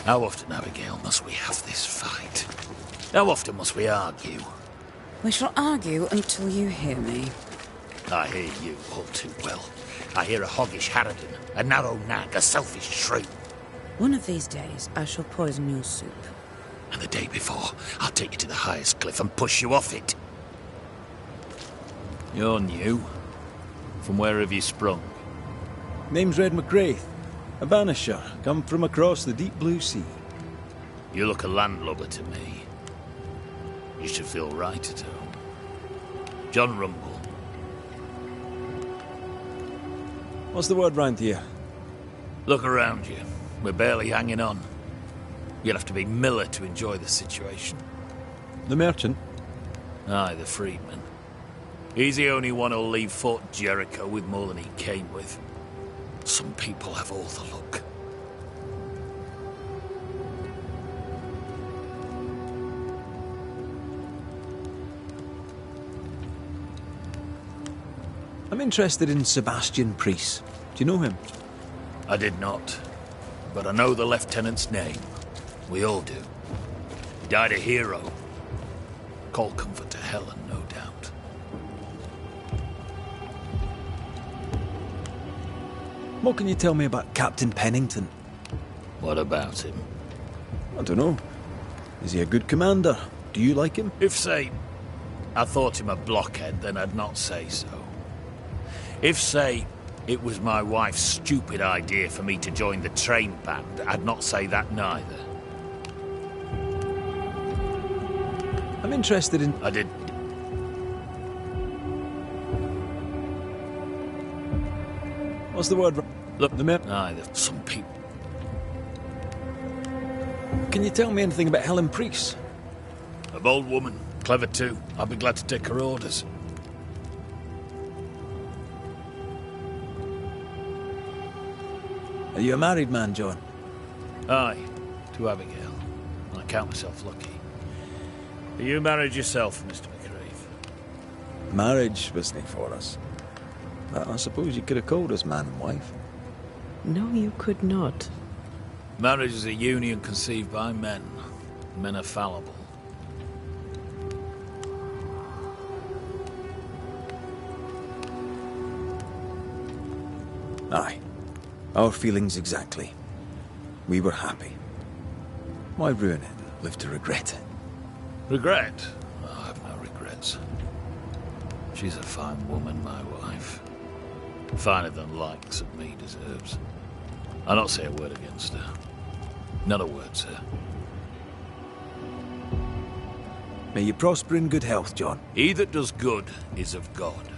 How often, Abigail, must we have this fight? How often must we argue? We shall argue until you hear me. I hear you all too well. I hear a hoggish harridan, a narrow nag, a selfish shrew. One of these days, I shall poison your soup. And the day before, I'll take you to the highest cliff and push you off it. You're new. From where have you sprung? Name's Red McGrath, a Banisher, come from across the deep blue sea. You look a landlubber to me. You should feel right at home. John Rumble. What's the word round here? Look around you. We're barely hanging on. You'll have to be Miller to enjoy the situation. The merchant? Aye, the freedman. He's the only one who'll leave Fort Jericho with more than he came with. Some people have all the luck. I'm interested in Sebastian Priest. Do you know him? I did not, but I know the lieutenant's name. We all do. He died a hero. Call comfort to Helen, no doubt. What can you tell me about Captain Pennington? What about him? I don't know. Is he a good commander? Do you like him? If, say, I thought him a blockhead, then I'd not say so. If, say, it was my wife's stupid idea for me to join the train band, I'd not say that neither. I'm interested in... I did. What's the word? Look, the mer... Aye, some people... Can you tell me anything about Helen Priest? A bold woman, clever too. I'll be glad to take her orders. Are you a married man, John? Aye, to Abigail. I count myself lucky. Are you married yourself, Mr. McCrave? Marriage wasn't for us. But I suppose you could have called us man and wife. No, you could not. Marriage is a union conceived by men. Men are fallible. Aye. Our feelings exactly. We were happy. Why ruin it and live to regret it? Regret? Oh, I have no regrets. She's a fine woman, my wife. Finer than likes of me deserves. I'll not say a word against her. Not a word, sir. May you prosper in good health, John. He that does good is of God.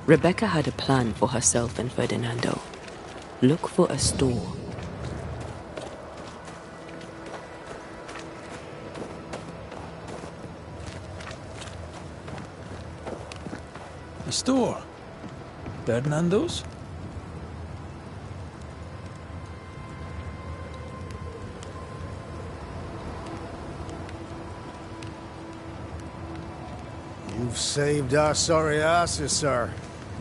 Rebecca had a plan for herself and Ferdinando. Look for a store. A store? Ferdinando's? You've saved our sorry asses, sir.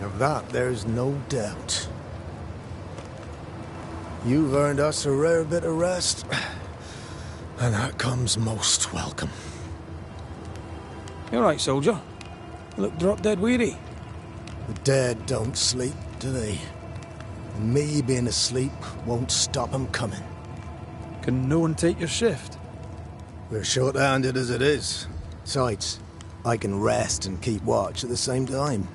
Of that, there's no doubt. You've earned us a rare bit of rest, and that comes most welcome. You all right, soldier? You look drop dead weary. The dead don't sleep, do they? And me being asleep won't stop 'em coming. Can no one take your shift? We're short-handed as it is. Besides, I can rest and keep watch at the same time.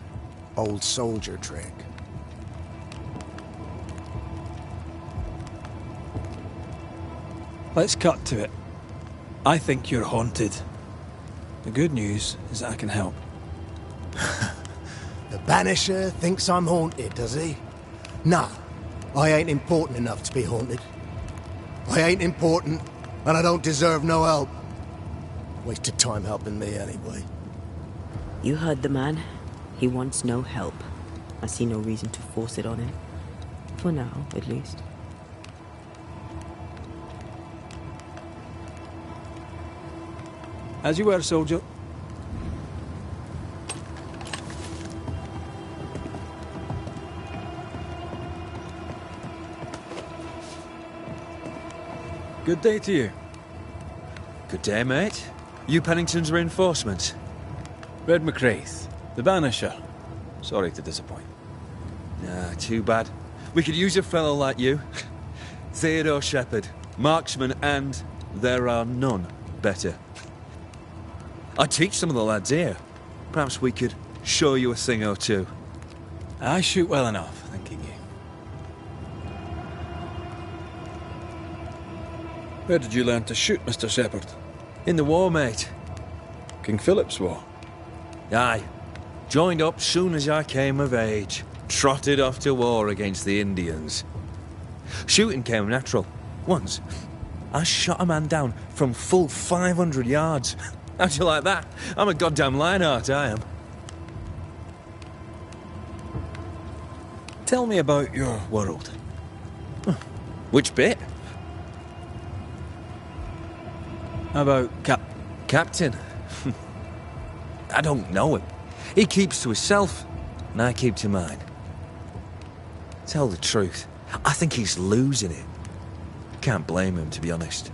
Old soldier trick. Let's cut to it. I think you're haunted. The good news is that I can help. The Banisher thinks I'm haunted, does he? Nah, I ain't important enough to be haunted. I ain't important, and I don't deserve no help. Wasted time helping me anyway. You heard the man. He wants no help. I see no reason to force it on him. For now, at least. As you were, soldier. Good day to you. Good day, mate. You Pennington's reinforcements? Red McCraith, the Banisher. Sorry to disappoint. Nah, too bad. We could use a fellow like you. Theodore Shepherd, marksman, and there are none better. I teach some of the lads here. Perhaps we could show you a thing or two. I shoot well enough, thanking you. Where did you learn to shoot, Mr. Shepherd? In the war, mate. King Philip's War? Aye. Joined up soon as I came of age. Trotted off to war against the Indians. Shooting came natural. Once, I shot a man down from full 500 yards. How'd you like that? I'm a goddamn Lionheart, I am. Tell me about your world. Which bit? How about Captain? I don't know him. He keeps to himself, and I keep to mine. Tell the truth, I think he's losing it. Can't blame him, to be honest.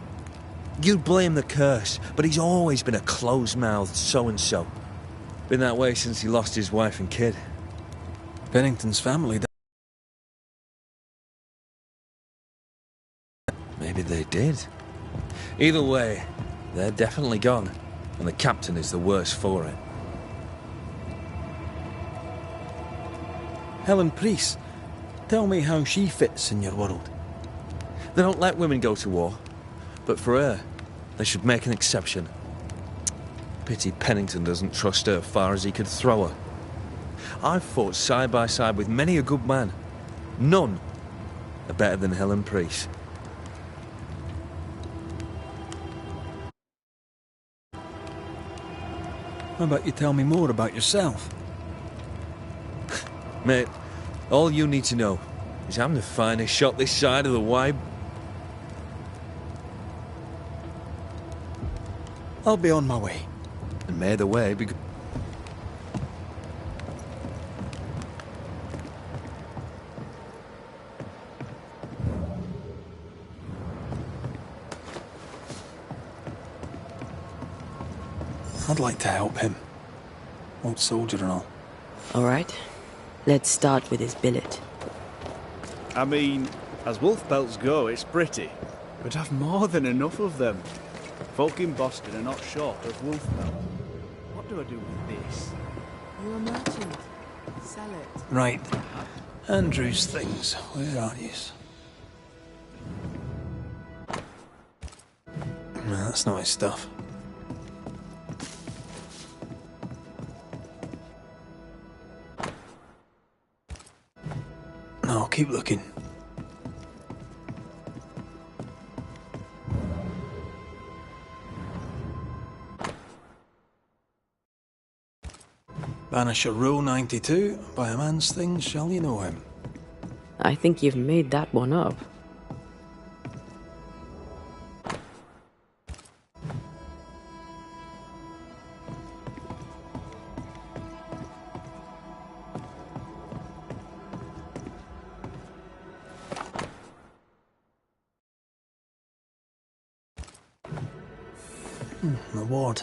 You'd blame the curse, but he's always been a close-mouthed so-and-so. Been that way since he lost his wife and kid. Pennington's family? Maybe they did. Either way, they're definitely gone, and the captain is the worse for it. Helen Priest, tell me how she fits in your world. They don't let women go to war, but for her, they should make an exception. Pity Pennington doesn't trust her far as he could throw her. I've fought side by side with many a good man. None are better than Helen Priest. How about you tell me more about yourself? Mate, all you need to know is I'm the finest shot this side of the Wye. I'll be on my way. And may the way be good. I'd like to help him. Old soldier and all. All right. Let's start with his billet. I mean, as wolf pelts go, it's pretty. We'd have more than enough of them. Folk in Boston are not short of wolf pelt. What do I do with this? You're a merchant. Sell it. Right. Andrew's things. Where are yous? No, that's not his stuff. No, I'll keep looking. Banisher Rule 92, by a man's things shall you know him. I think you've made that one up. Reward.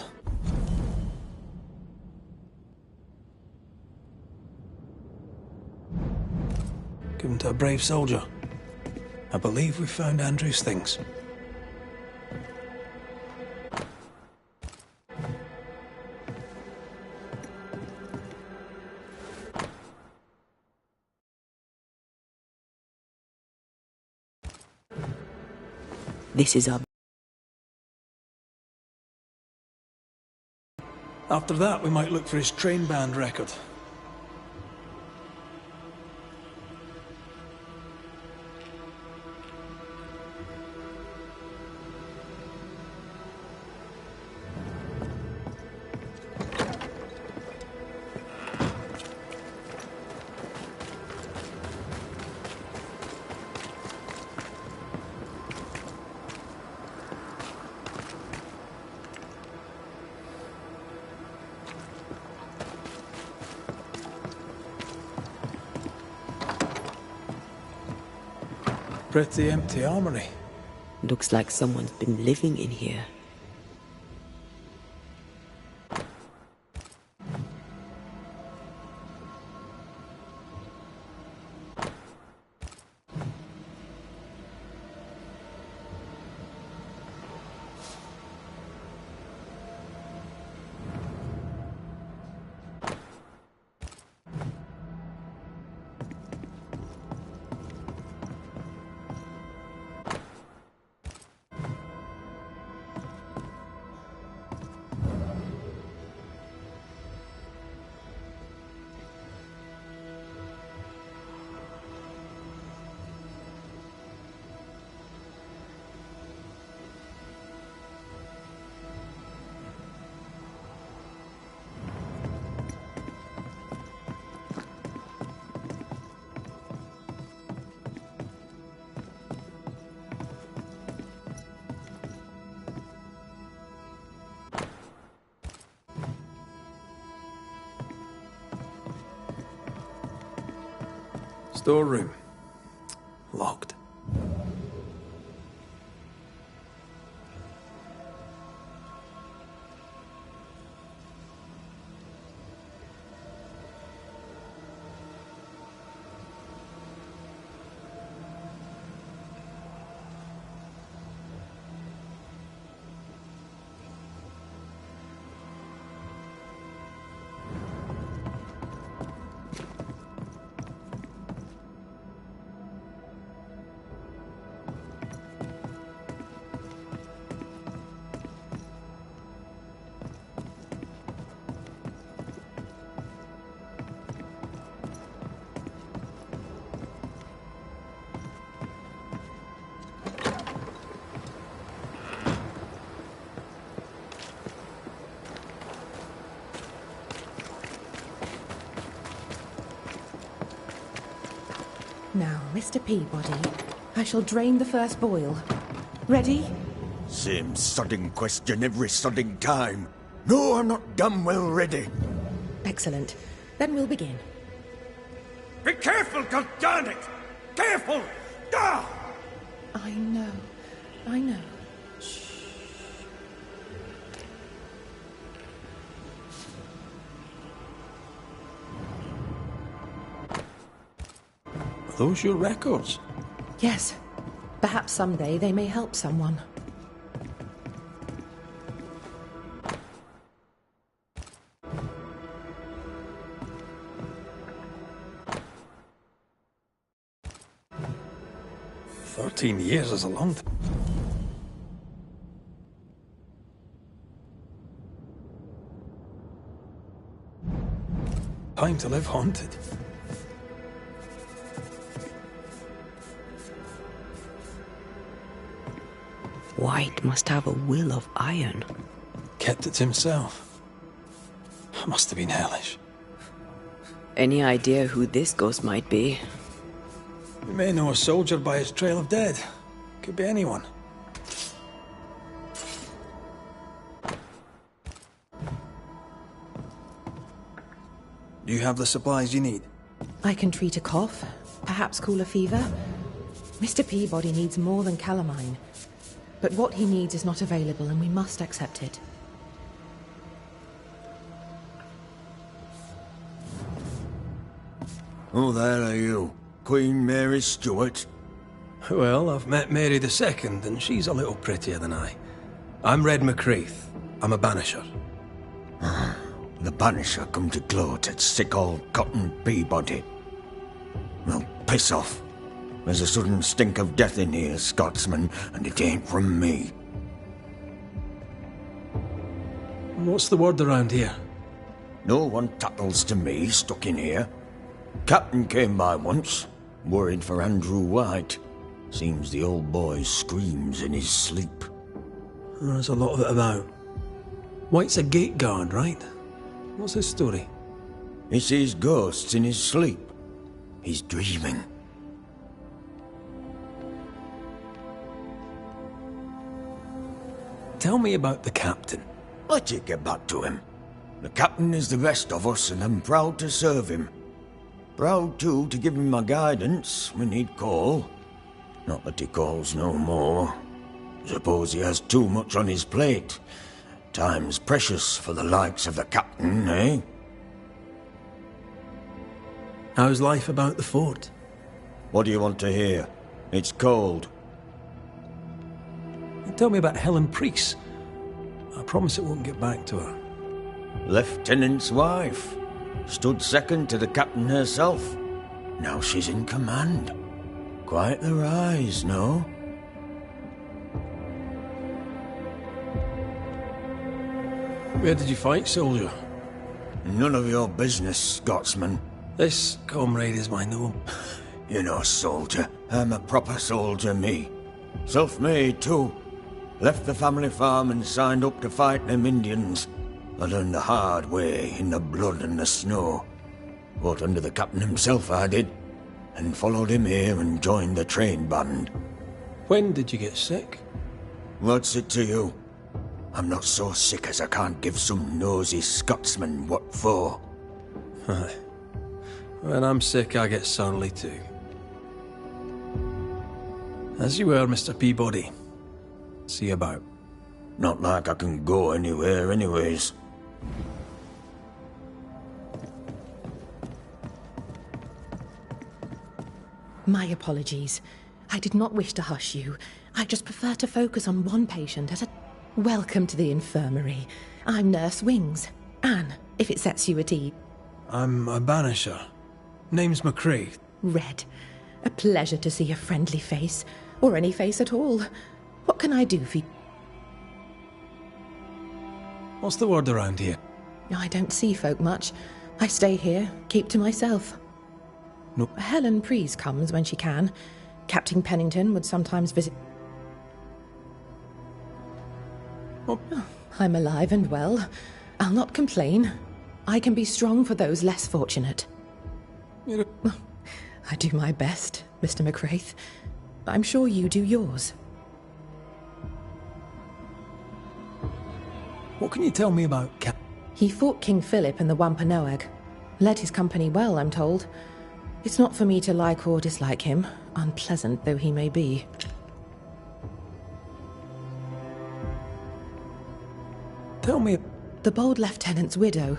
Given to a brave soldier. I believe we found Andrew's things. This is our... After that, we might look for his train band record. pretty empty armory. Looks like someone's been living in here. Storeroom. Locked. Now, Mr. Peabody, I shall drain the first boil. Ready? Same sodding question every sodding time. No, I'm not damn well ready. Excellent. Then we'll begin. Be careful, goddarn it! Careful! Ah! I know. I know. Are those your records? Yes. Perhaps someday they may help someone. Years is a long time. Time to live haunted. White must have a will of iron. Kept it to himself. Must have been hellish. Any idea who this ghost might be? You may know a soldier by his trail of dead. Could be anyone. Do you have the supplies you need? I can treat a cough, perhaps cool a fever. Mr. Peabody needs more than calamine. But what he needs is not available, and we must accept it. Oh, there are you. Queen Mary Stuart. Well, I've met Mary II, and she's a little prettier than I. I'm Red McCreath. I'm a Banisher. The Banisher come to gloat at sick old Cotton Peabody. Well, piss off. There's a sudden stink of death in here, Scotsman, and it ain't from me. What's the word around here? No one tattles to me stuck in here. Captain came by once, worried for Andrew White. Seems the old boy screams in his sleep. There's a lot of it about. White's a gate guard, right? What's his story? He sees ghosts in his sleep. He's dreaming. Tell me about the captain. Let you get back to him. The captain is the best of us, and I'm proud to serve him. Proud, too, to give him my guidance when he'd call. Not that he calls no more. Suppose he has too much on his plate. Time's precious for the likes of the captain, eh? How's life about the fort? What do you want to hear? It's cold. Tell me about Helen Priest. I promise it won't get back to her. Lieutenant's wife. Stood second to the captain herself. Now she's in command. Quite the rise, no? Where did you fight, soldier? None of your business, Scotsman. This comrade is my gnome. You're no soldier. I'm a proper soldier, me. Self-made, too. Left the family farm and signed up to fight them Indians. I learned the hard way, in the blood and the snow. Fought under the captain himself, I did. And followed him here and joined the train band. When did you get sick? What's it to you? I'm not so sick as I can't give some nosy Scotsman what for. When I'm sick, I get surly too. As you were, Mr. Peabody. See you about. Not like I can go anywhere anyways. My apologies. I did not wish to hush you. I just prefer to focus on one patient at a... Welcome to the infirmary. I'm Nurse Wings. Anne, if it sets you at ease. I'm a Banisher. Name's McCrae. Red. A pleasure to see a friendly face. Or any face at all. What can I do for you? What's the word around here? I don't see folk much. I stay here, keep to myself. No. Helen Priest comes when she can. Captain Pennington would sometimes visit. Oh. I'm alive and well. I'll not complain. I can be strong for those less fortunate. I do my best, Mr. McCraith. I'm sure you do yours. What can you tell me about Cap? He fought King Philip in the Wampanoag. Led his company well, I'm told. It's not for me to like or dislike him, unpleasant though he may be. Tell me... The bold lieutenant's widow.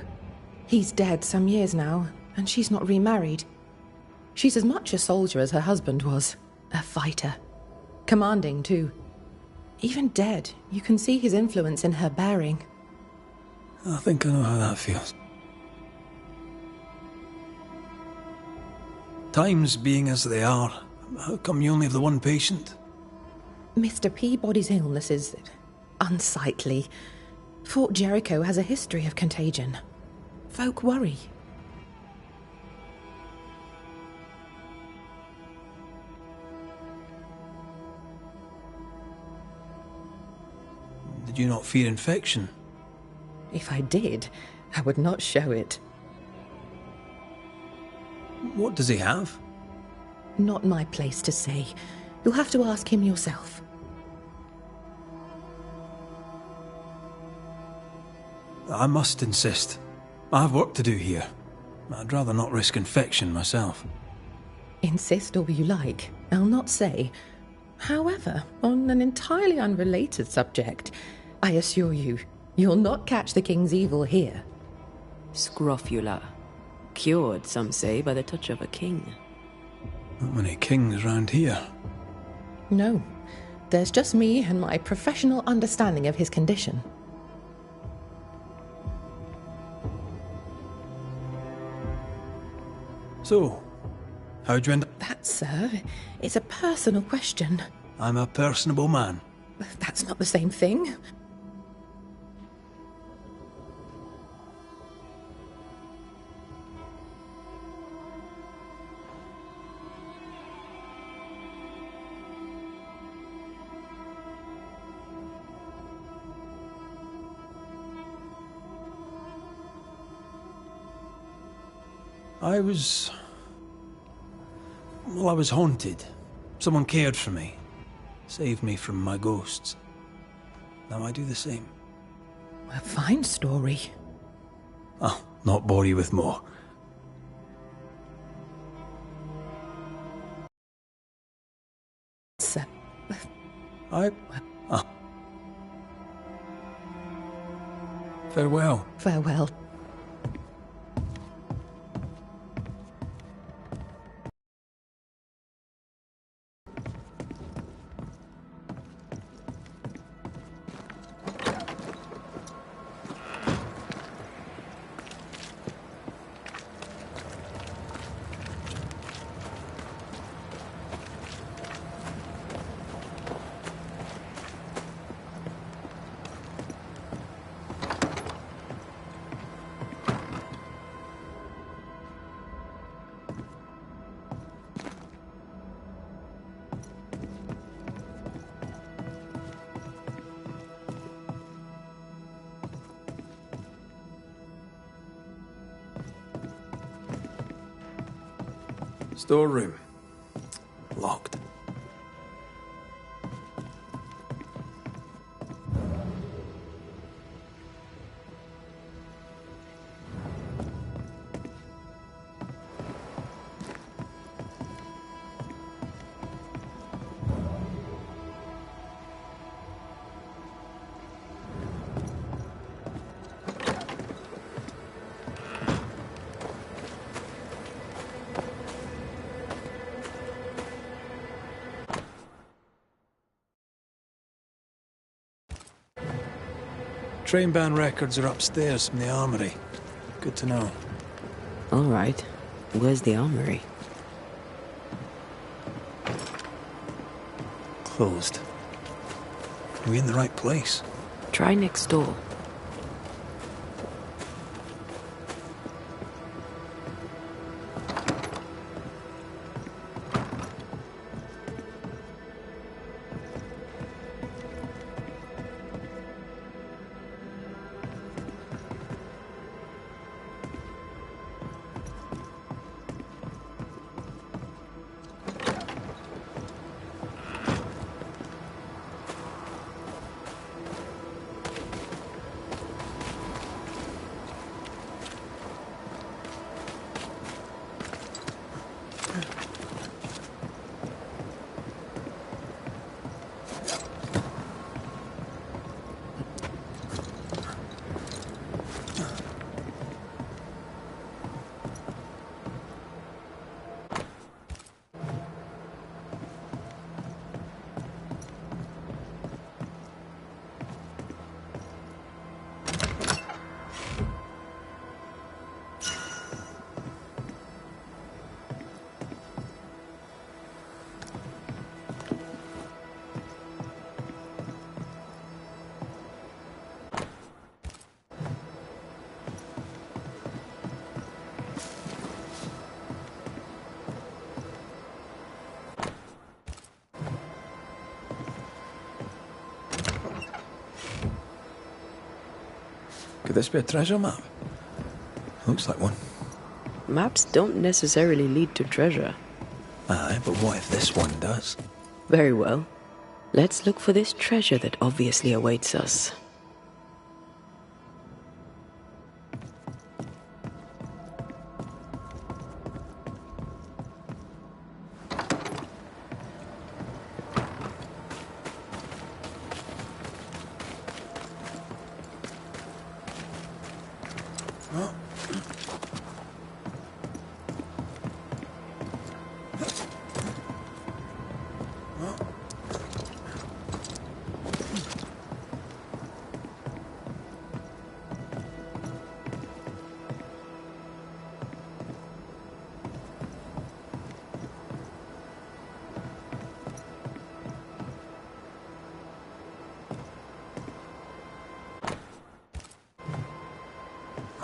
He's dead some years now, and she's not remarried. She's as much a soldier as her husband was. A fighter. Commanding, too. Even dead, you can see his influence in her bearing. I think I know how that feels. Times being as they are, how come you only have the one patient? Mr. Peabody's illness is unsightly. Fort Jericho has a history of contagion. Folk worry. Did you not fear infection? If I did, I would not show it. What does he have? Not my place to say. You'll have to ask him yourself. I must insist. I have work to do here. I'd rather not risk infection myself. Insist all you like. I'll not say. However, on an entirely unrelated subject, I assure you, you'll not catch the king's evil here. Scrofula. Cured, some say, by the touch of a king. Not many kings round here. No. There's just me and my professional understanding of his condition. So, how'd you end up? That, sir, is a personal question. I'm a personable man. That's not the same thing. I was haunted. Someone cared for me. Saved me from my ghosts. Now I do the same. A fine story. I'll not bore you with more. Farewell. Farewell. Storeroom. Locked. Train band records are upstairs from the armory. Good to know. All right. Where's the armory? Closed. Are we in the right place? Try next door. Could this be a treasure map? Looks like one. Maps don't necessarily lead to treasure. Aye, but what if this one does? Very well. Let's look for this treasure that obviously awaits us.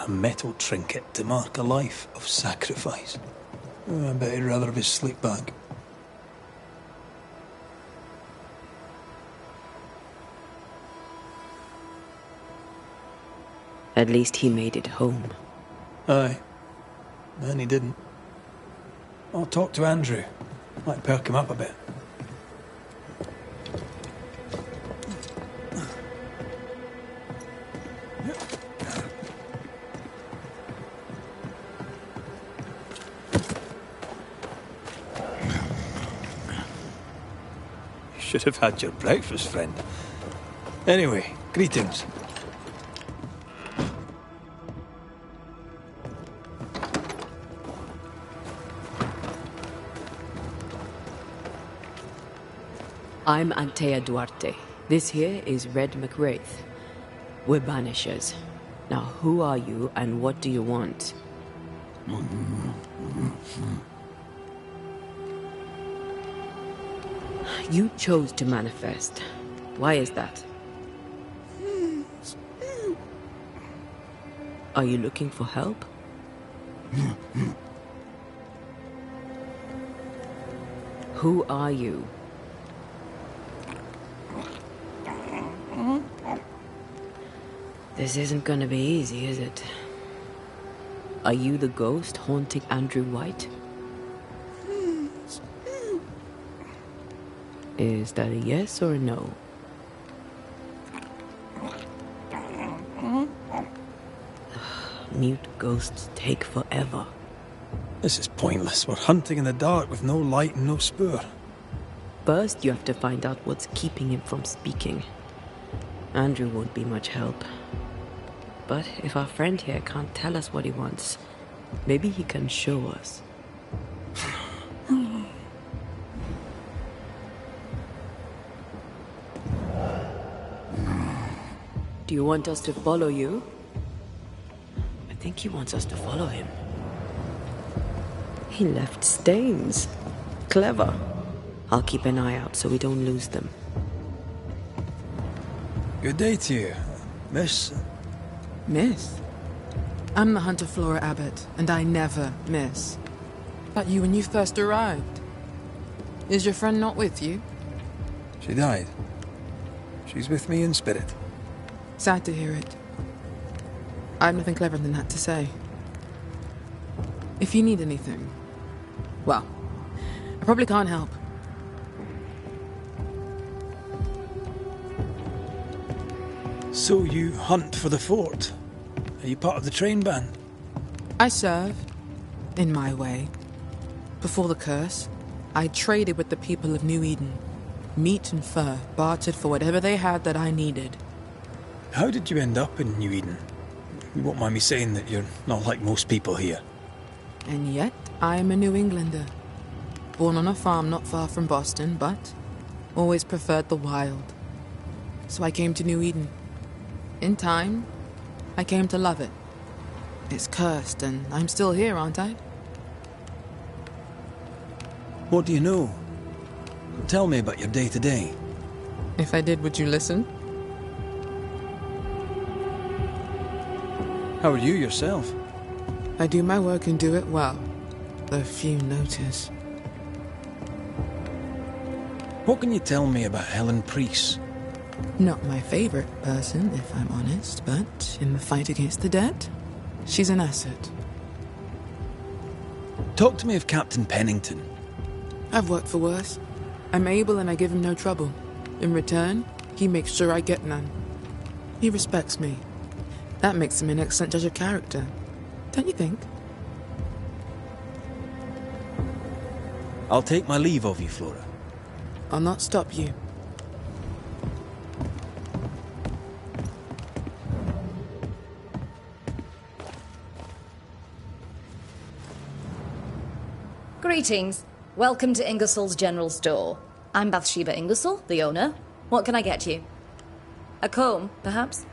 A metal trinket to mark a life of sacrifice. Oh, I bet he'd rather have his sleep bag. At least he made it home. Aye. And he didn't. I'll talk to Andrew. Might perk him up a bit. Should have had your breakfast, friend. Anyway, greetings. I'm Antea Duarte. This here is Red McWraith. We're Banishers. Now, who are you and what do you want? You chose to manifest. Why is that? Are you looking for help? Who are you? This isn't gonna be easy, is it? Are you the ghost haunting Andrew White? Is that a yes or a no? Mute ghosts take forever. This is pointless. We're hunting in the dark with no light and no spoor. First, you have to find out what's keeping him from speaking. Andrew won't be much help. But if our friend here can't tell us what he wants, maybe he can show us. Do you want us to follow you? I think he wants us to follow him. He left stains. Clever. I'll keep an eye out so we don't lose them. Good day to you, miss. Miss? I'm the Hunter Flora Abbott, and I never miss. But you when you first arrived. Is your friend not with you? She died. She's with me in spirit. Sad to hear it. I have nothing clever than that to say. If you need anything, well, I probably can't help. So you hunt for the fort? Are you part of the train band? I serve, in my way. Before the curse, I traded with the people of New Eden. Meat and fur, bartered for whatever they had that I needed. How did you end up in New Eden? You won't mind me saying that you're not like most people here. And yet, I am a New Englander. Born on a farm not far from Boston, but always preferred the wild. So I came to New Eden. In time, I came to love it. It's cursed, and I'm still here, aren't I? What do you know? Tell me about your day-to-day. If I did, would you listen? How are you yourself? I do my work and do it well, though few notice. What can you tell me about Helen Priest? Not my favorite person, if I'm honest, but in the fight against the dead, she's an asset. Talk to me of Captain Pennington. I've worked for worse. I'm able and I give him no trouble. In return, he makes sure I get none. He respects me. That makes him an excellent judge of character. Don't you think? I'll take my leave of you, Flora. I'll not stop you. Greetings. Welcome to Ingersoll's General Store. I'm Bathsheba Ingersoll, the owner. What can I get you? A comb, perhaps?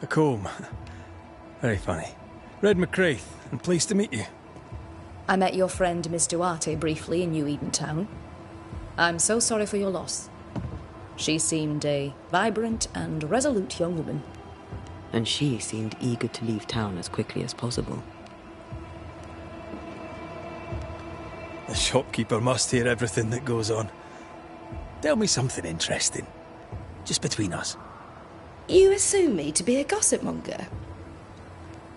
A comb. Very funny. Red McWraith, and pleased to meet you. I met your friend Miss Duarte briefly in New Eden Town. I'm so sorry for your loss. She seemed a vibrant and resolute young woman. And she seemed eager to leave town as quickly as possible. The shopkeeper must hear everything that goes on. Tell me something interesting. Just between us. You assume me to be a gossip monger.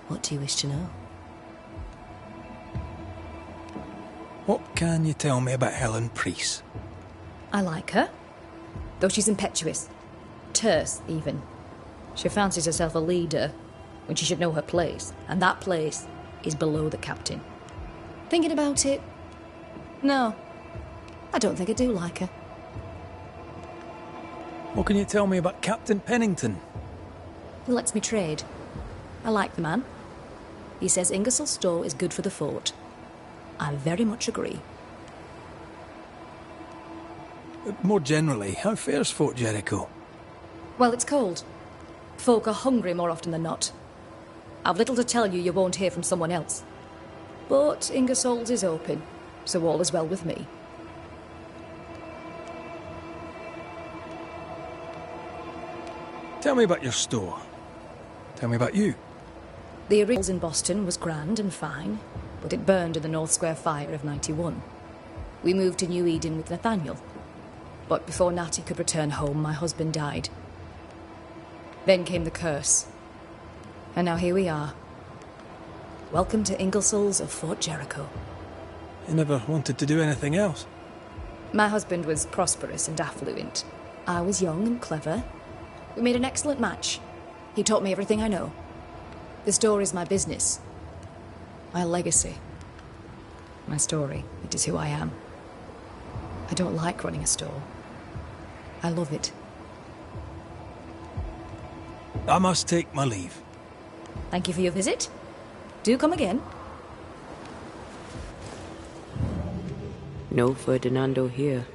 What do you wish to know? What can you tell me about Helen Priest? I like her, though she's impetuous. Terse, even. She fancies herself a leader, when she should know her place, and that place is below the captain. Thinking about it, no, I don't think I do like her. What can you tell me about Captain Pennington? He lets me trade. I like the man. He says Ingersoll's store is good for the fort. I very much agree. More generally, how fares Fort Jericho? Well, it's cold. Folk are hungry more often than not. I've little to tell you won't hear from someone else. But Ingersoll's is open, so all is well with me. Tell me about your store. Tell me about you. The original in Boston was grand and fine, but it burned in the North Square fire of '91. We moved to New Eden with Nathaniel. But before Natty could return home, my husband died. Then came the curse. And now here we are. Welcome to Ingersoll's of Fort Jericho. You never wanted to do anything else? My husband was prosperous and affluent. I was young and clever. We made an excellent match. He taught me everything I know. The store is my business. My legacy. My story. It is who I am. I don't like running a store. I love it. I must take my leave. Thank you for your visit. Do come again. No Ferdinando here.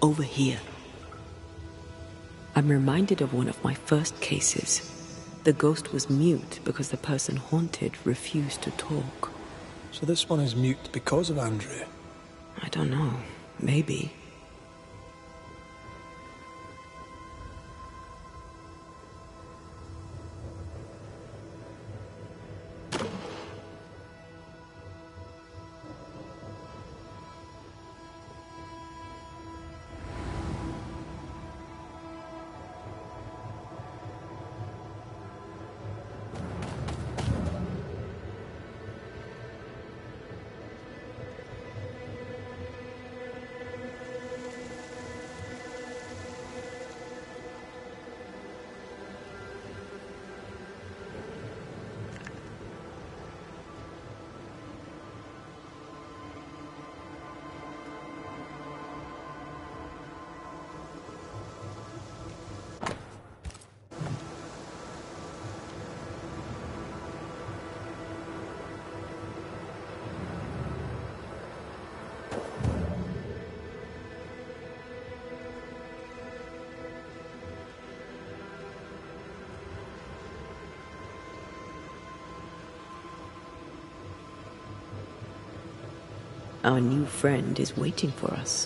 Over here. I'm reminded of one of my first cases. The ghost was mute because the person haunted refused to talk. So this one is mute because of Andrew? I don't know. Maybe. Our new friend is waiting for us.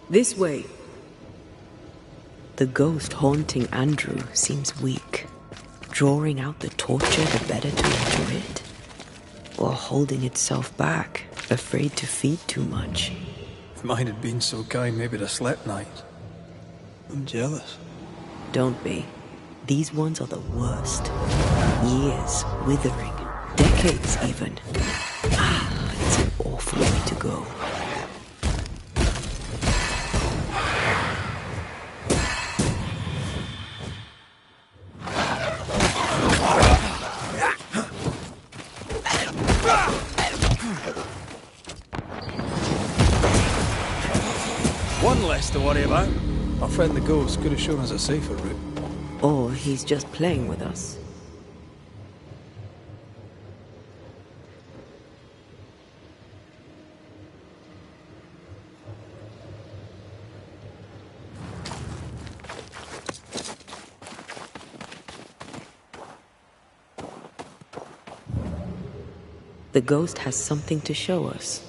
This way. The ghost haunting Andrew seems weak. Drawing out the torture the better to endure it. Or holding itself back, afraid to feed too much. If mine had been so kind, maybe I'd have slept nights. I'm jealous. Don't be. These ones are the worst. Years, withering, decades even. It's an awful way to go. One less to worry about. Our friend the ghost could have shown us a safer route. Or he's just playing with us. The ghost has something to show us.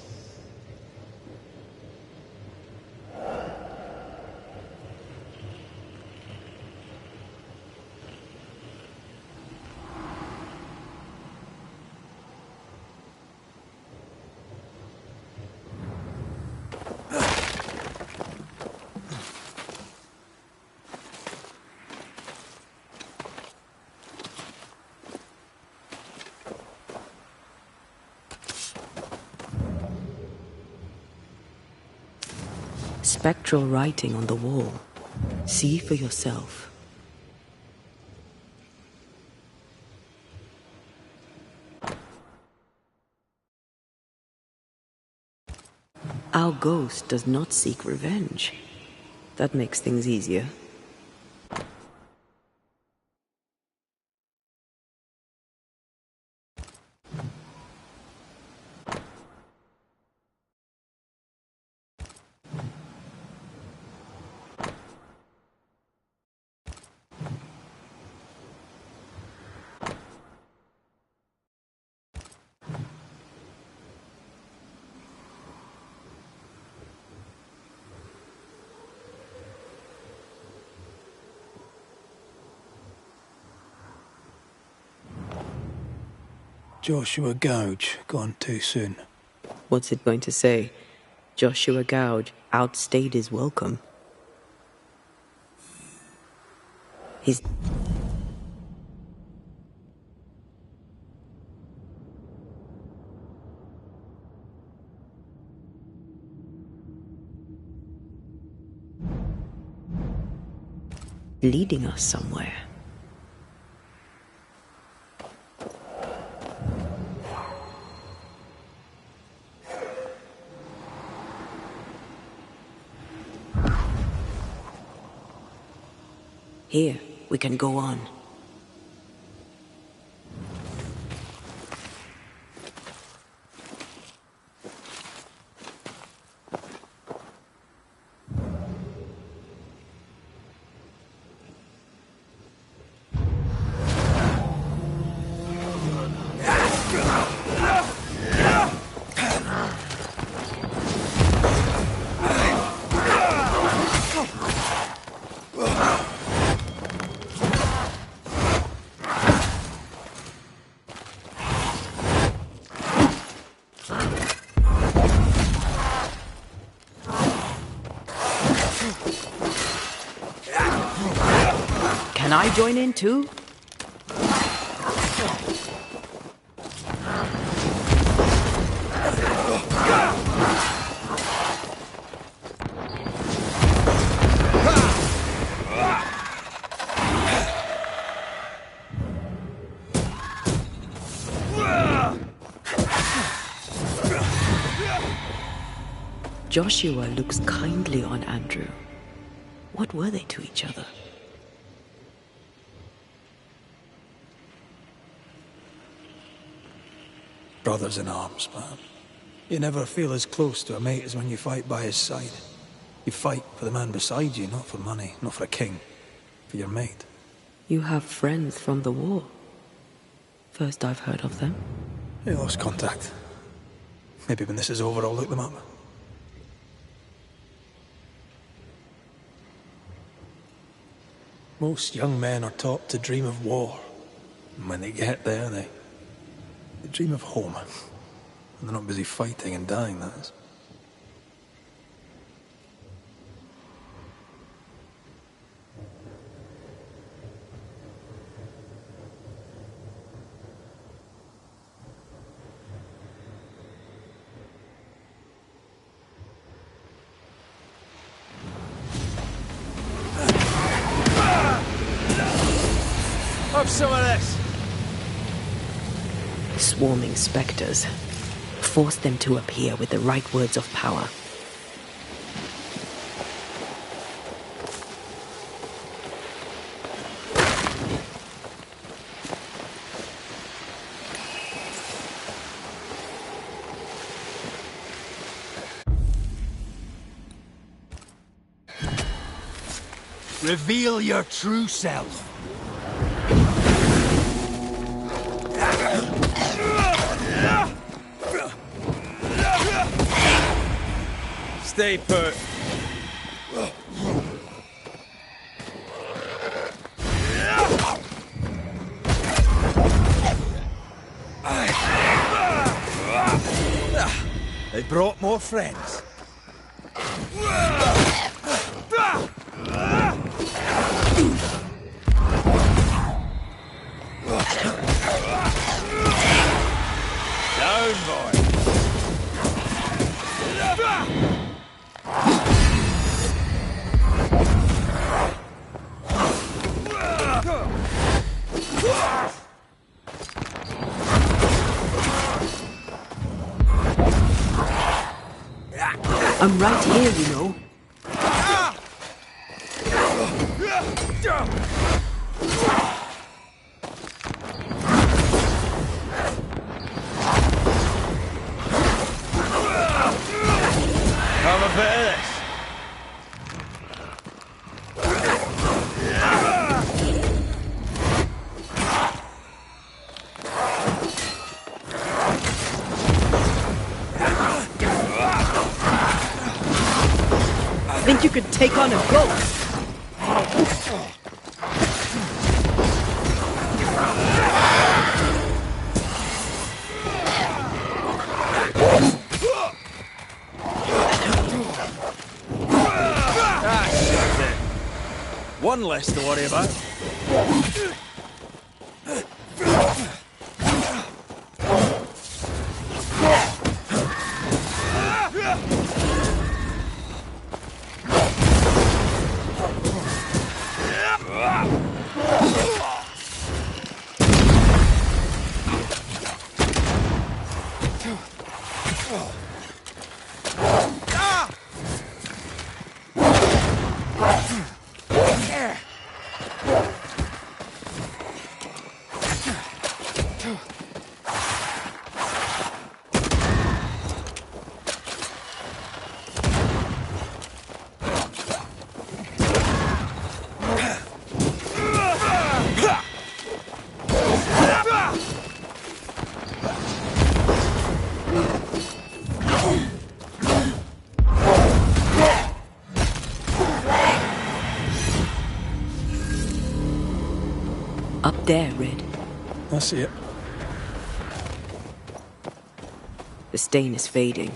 Spectral writing on the wall. See for yourself. Our ghost does not seek revenge. That makes things easier. Joshua Gouge, gone too soon. What's it going to say? Joshua Gouge outstayed his welcome. He's... leading us somewhere. Here, we can go on. Can I join in too? Joshua looks kindly on Andrew. What were they to each other? Brothers in arms, man. You never feel as close to a mate as when you fight by his side. You fight for the man beside you, not for money, not for a king. For your mate. You have friends from the war. First I've heard of them. They lost contact. Maybe when this is over, I'll look them up. Most young men are taught to dream of war. And when they get there, they dream of home. And they're not busy fighting and dying, that is. Have some of this! Swarming specters. Force them to appear with the right words of power. Reveal your true self. Stay put. They brought more friends. Down, boy. I'm right here, you know. Have a bit of this. Think you could take on a ghost? That's it. One less to worry about. Up there, Red. I see it. The stain is fading.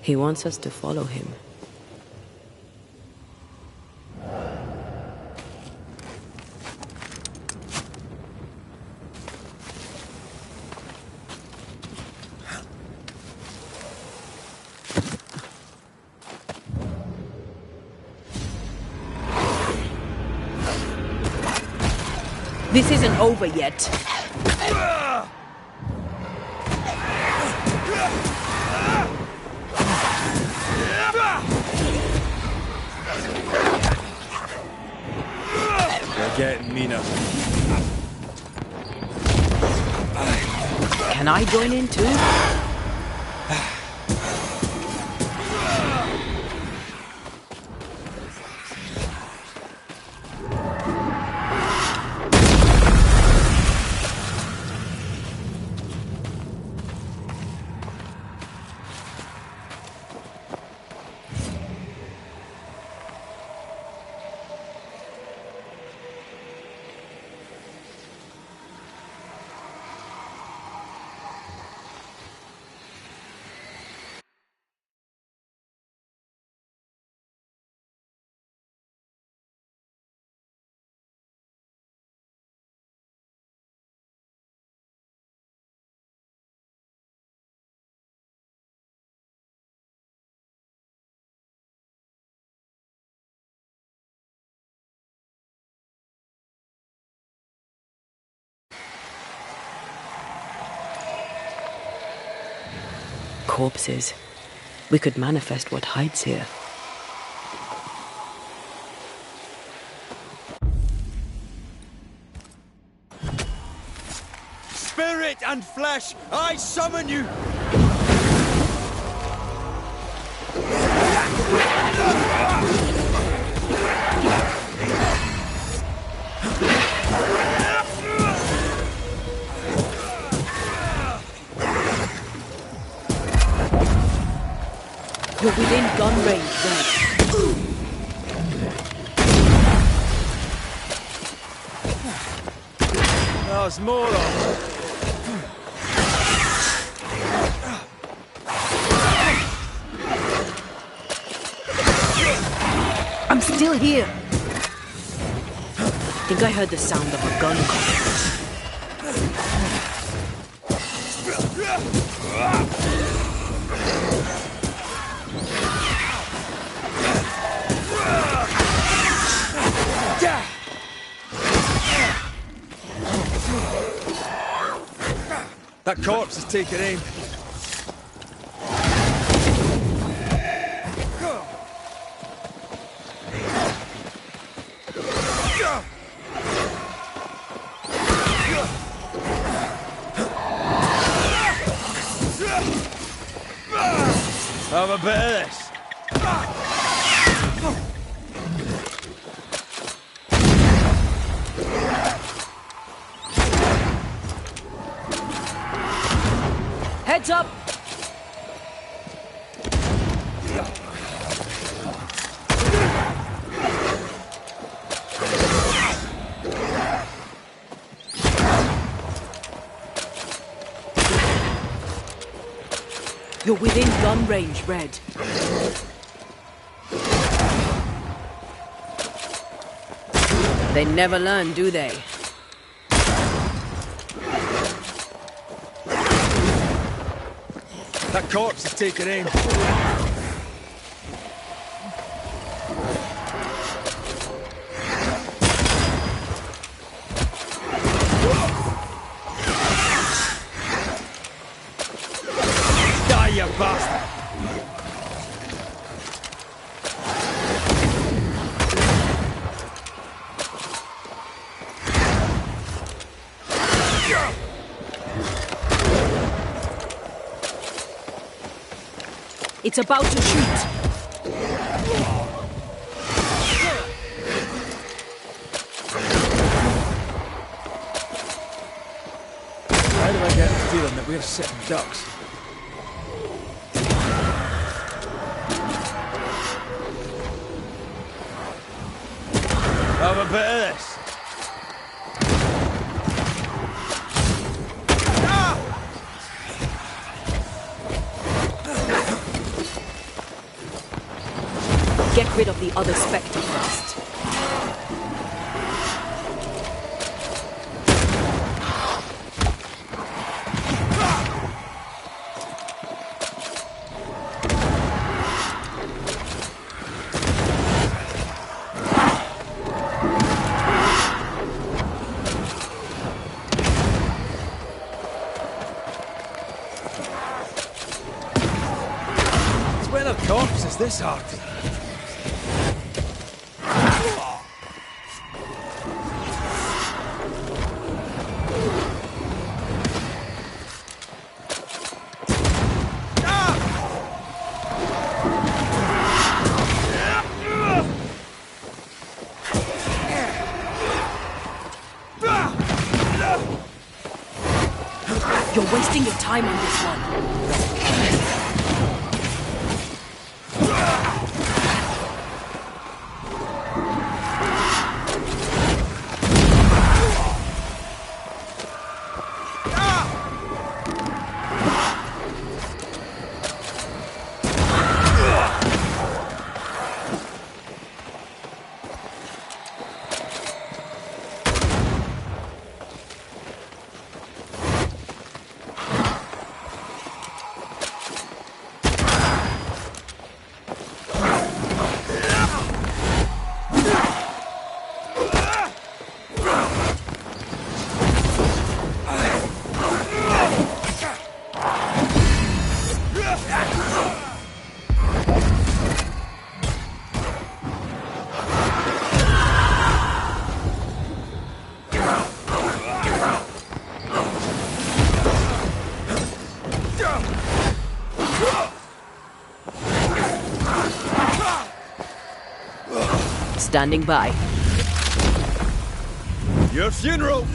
He wants us to follow him. This isn't over yet. You're getting me now. Can I join in too? corpses. We could manifest what hides here. Spirit and flesh, I summon you! You're within gun range, Red. There's more of them. I'm still here. Think I heard the sound of a gun coming. That corpse is taking aim. Have a bit of this. Heads up! You're within gun range, Red. They never learn, do they? That corpse is taking aim. Die, you bastard! It's about to shoot. Why do I get the feeling that we're sitting ducks? Have a bit of this. Get rid of the other Spectre first. Where the corpse is this hard? You're wasting your time on this one. standing by. Your funeral!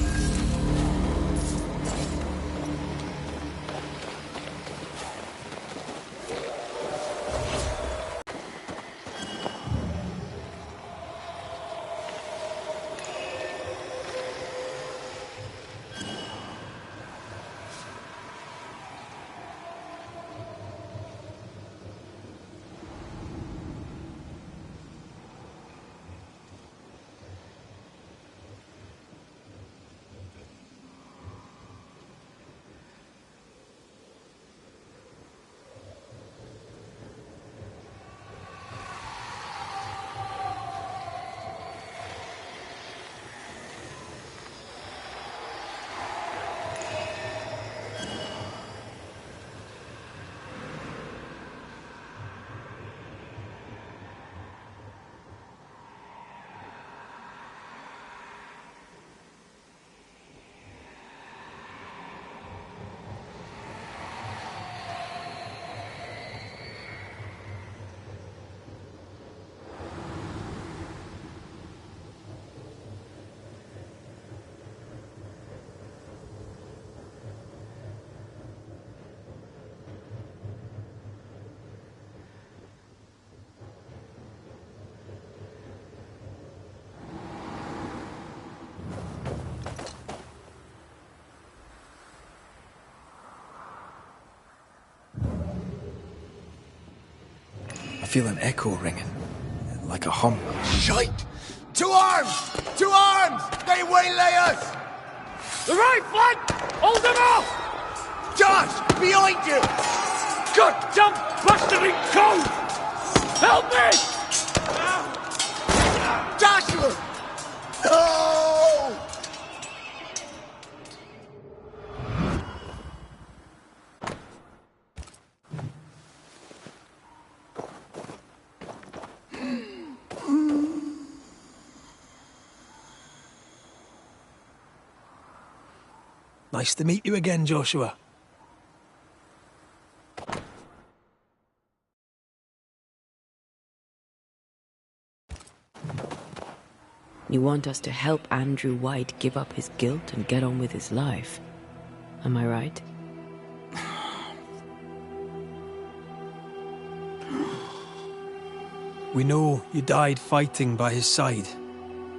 I feel an echo ringing, like a hum. Shite! To arms! To arms! They waylay us! The right flank! Hold them off! Josh! Behind you! Goddamn bastard cold! Help me! Joshua! No! Nice to meet you again, Joshua. You want us to help Andrew White give up his guilt and get on with his life. Am I right? We know you died fighting by his side.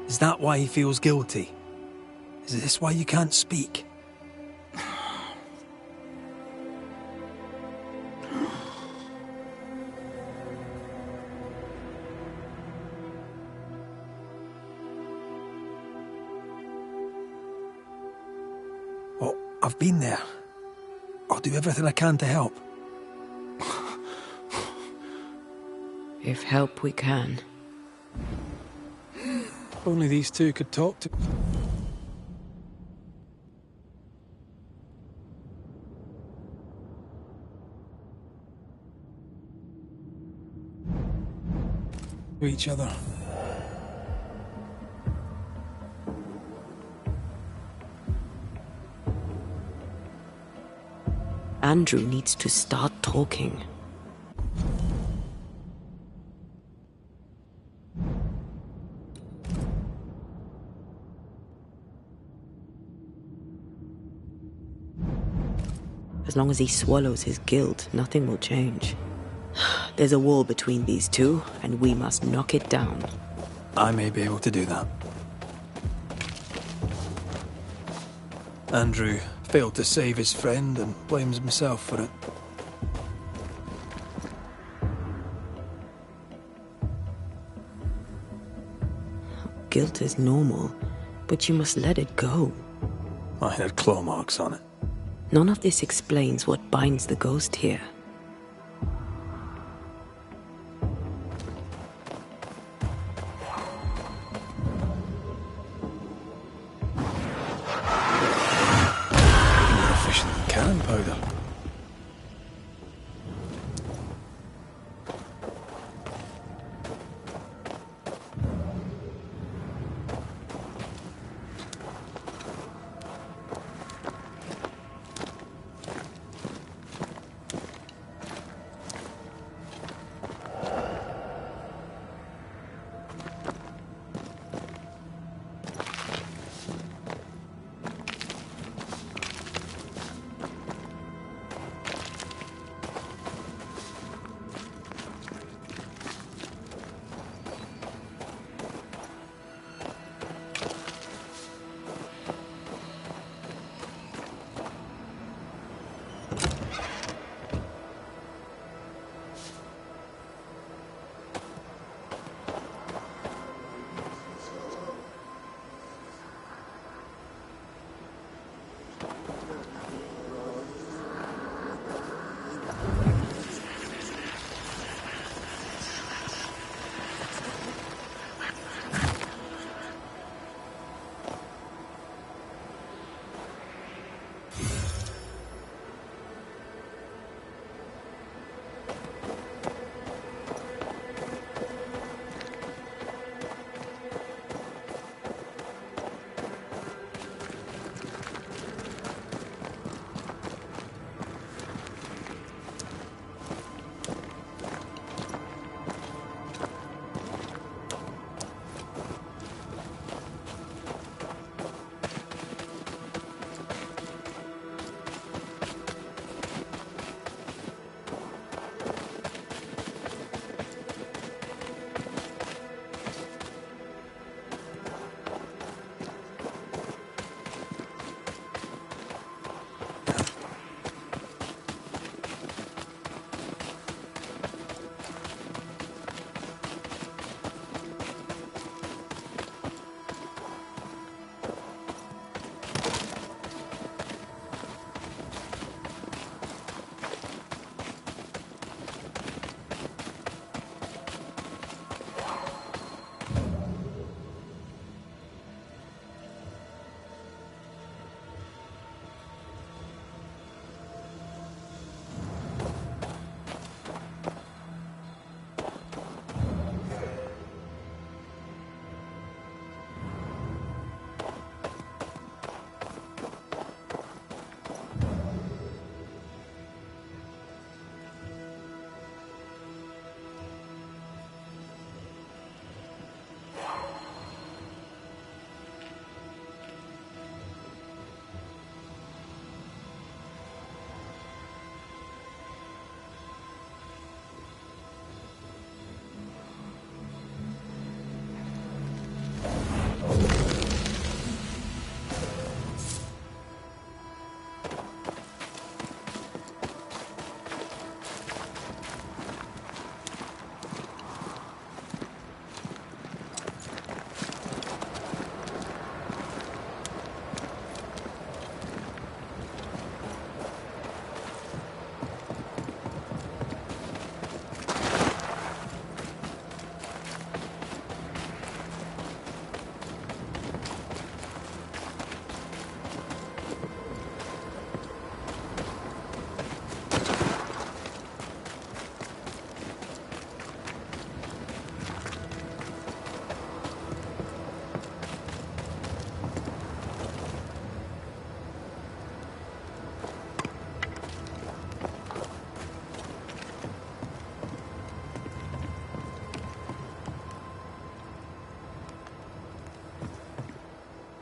Is that why he feels guilty? Is this why you can't speak? Oh, I've been there. I'll do everything I can to help. If help we can. Only these two could talk to... each other. Andrew needs to start talking. As long as he swallows his guilt, nothing will change. There's a wall between these two, and we must knock it down. I may be able to do that. Andrew failed to save his friend and blames himself for it. Guilt is normal, but you must let it go. I had claw marks on it. None of this explains what binds the ghost here. More efficient than cannon powder.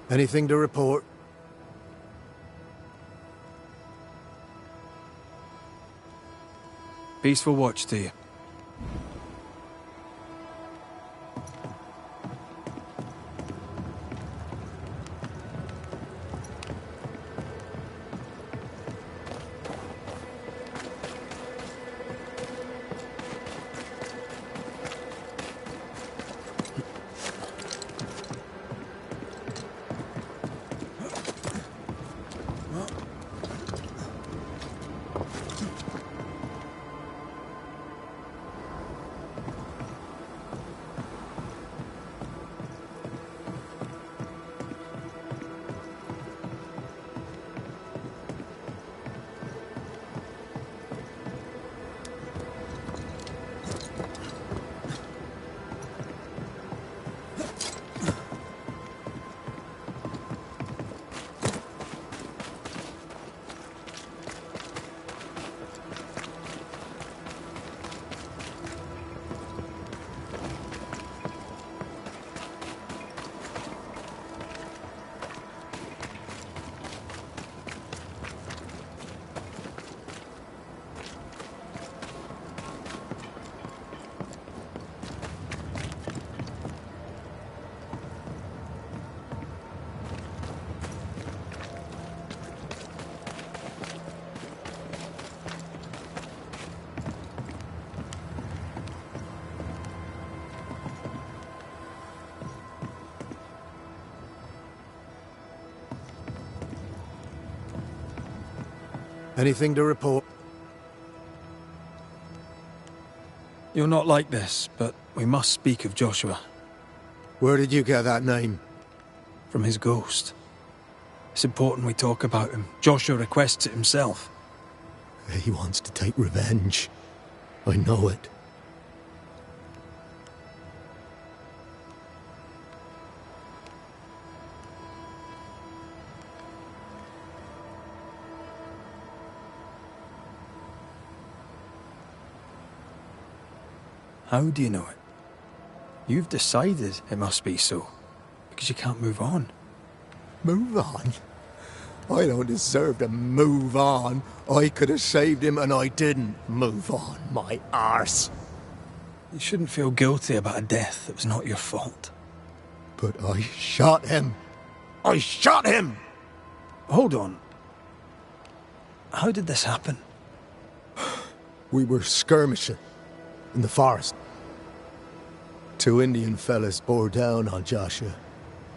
Anything to report? Peaceful watch to you. Anything to report? You're not like this, but we must speak of Joshua. Where did you get that name? From his ghost. It's important we talk about him. Joshua requests it himself. He wants to take revenge. I know it. How do you know it? You've decided it must be so, because you can't move on. Move on? I don't deserve to move on. I could have saved him and I didn't move on, my arse. You shouldn't feel guilty about a death that was not your fault. But I shot him. I shot him! Hold on. How did this happen? We were skirmishing in the forest. 2 Indian fellas bore down on Joshua.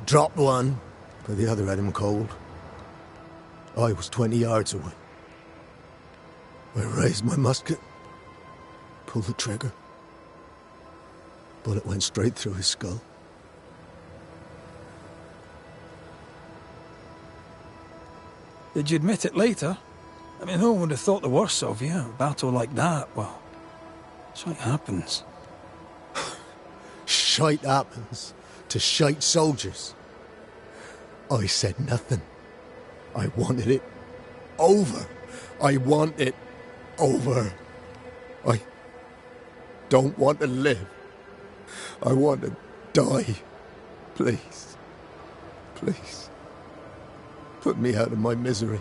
Dropped one, but the other had him cold. I was 20 yards away. I raised my musket, pulled the trigger. Bullet went straight through his skull. Did you admit it later? I mean, no one would have thought the worst of you. A battle like that, well, shite happens. Shite happens to shite soldiers. I said nothing. I wanted it over. I want it over. I don't want to live. I want to die. Please. Please. Put me out of my misery.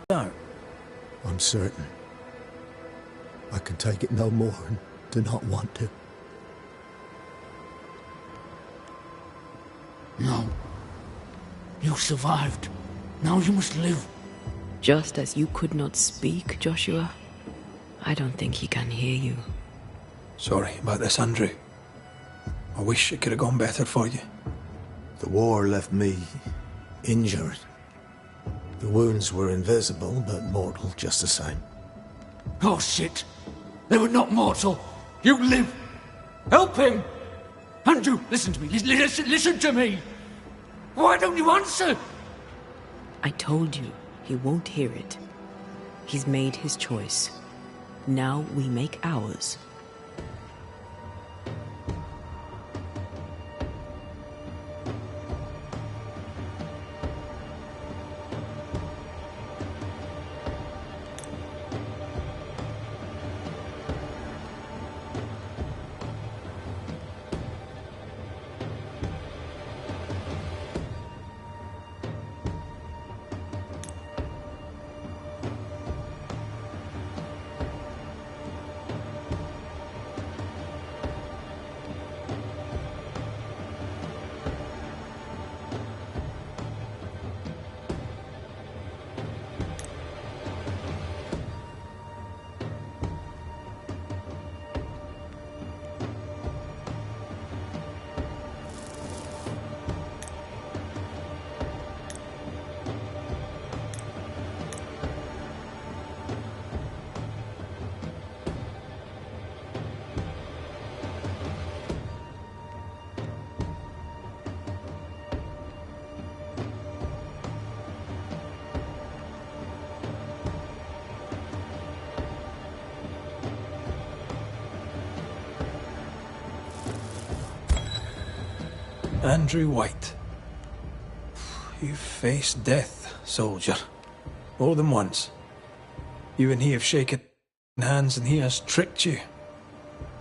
No. I'm certain. I can take it no more and do not want to. No. You survived. Now you must live. Just as you could not speak, Joshua, I don't think he can hear you. Sorry about this, Andrew. I wish it could have gone better for you. The war left me injured. The wounds were invisible, but mortal just the same. Oh, shit. They were not mortal. You live. Help him. Andrew, listen to me. Listen to me. Why don't you answer? I told you, he won't hear it. He's made his choice. Now we make ours. Andrew White. You've faced death, soldier. More than once. You and he have shaken hands and he has tricked you.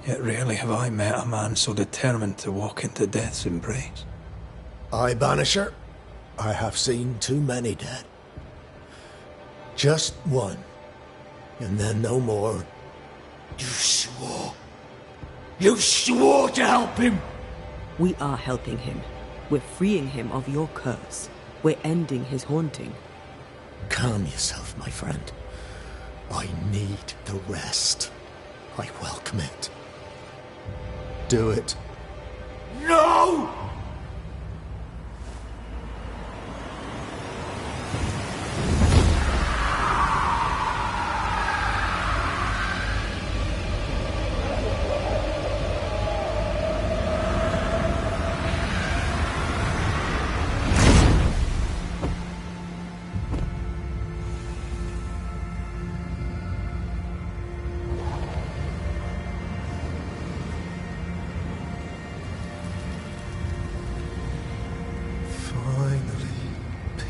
Yet rarely have I met a man so determined to walk into death's embrace. I, Banisher, I have seen too many dead. Just one, and then no more. You swore. You swore to help him. We are helping him. We're freeing him of your curse. We're ending his haunting. Calm yourself, my friend. I need the rest. I welcome it. Do it. No!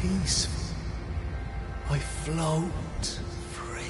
peaceful. I float free.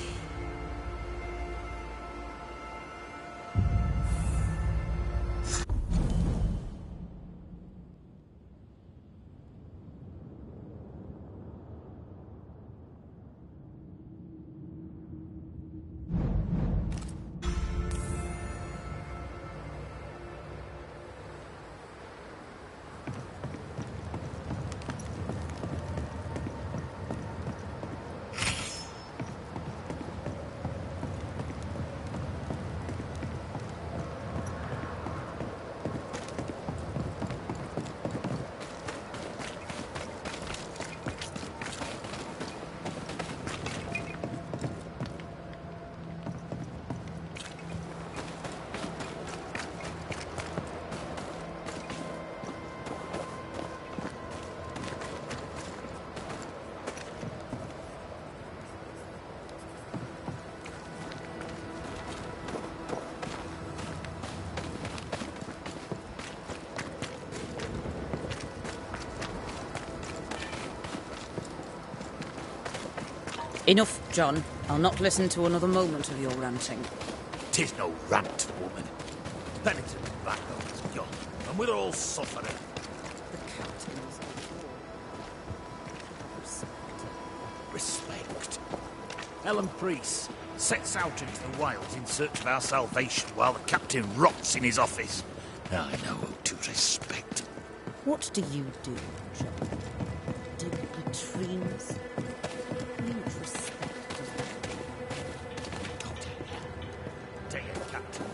Enough, John. I'll not listen to another moment of your ranting. 'Tis no rant, woman. Pennington tobacco is gone, and we're all suffering. The captain's Respect. Ellen Priest sets out into the wilds in search of our salvation while the captain rots in his office. I know who to respect. What do you do, John? Dig latrines? Need respect. Take it, Captain.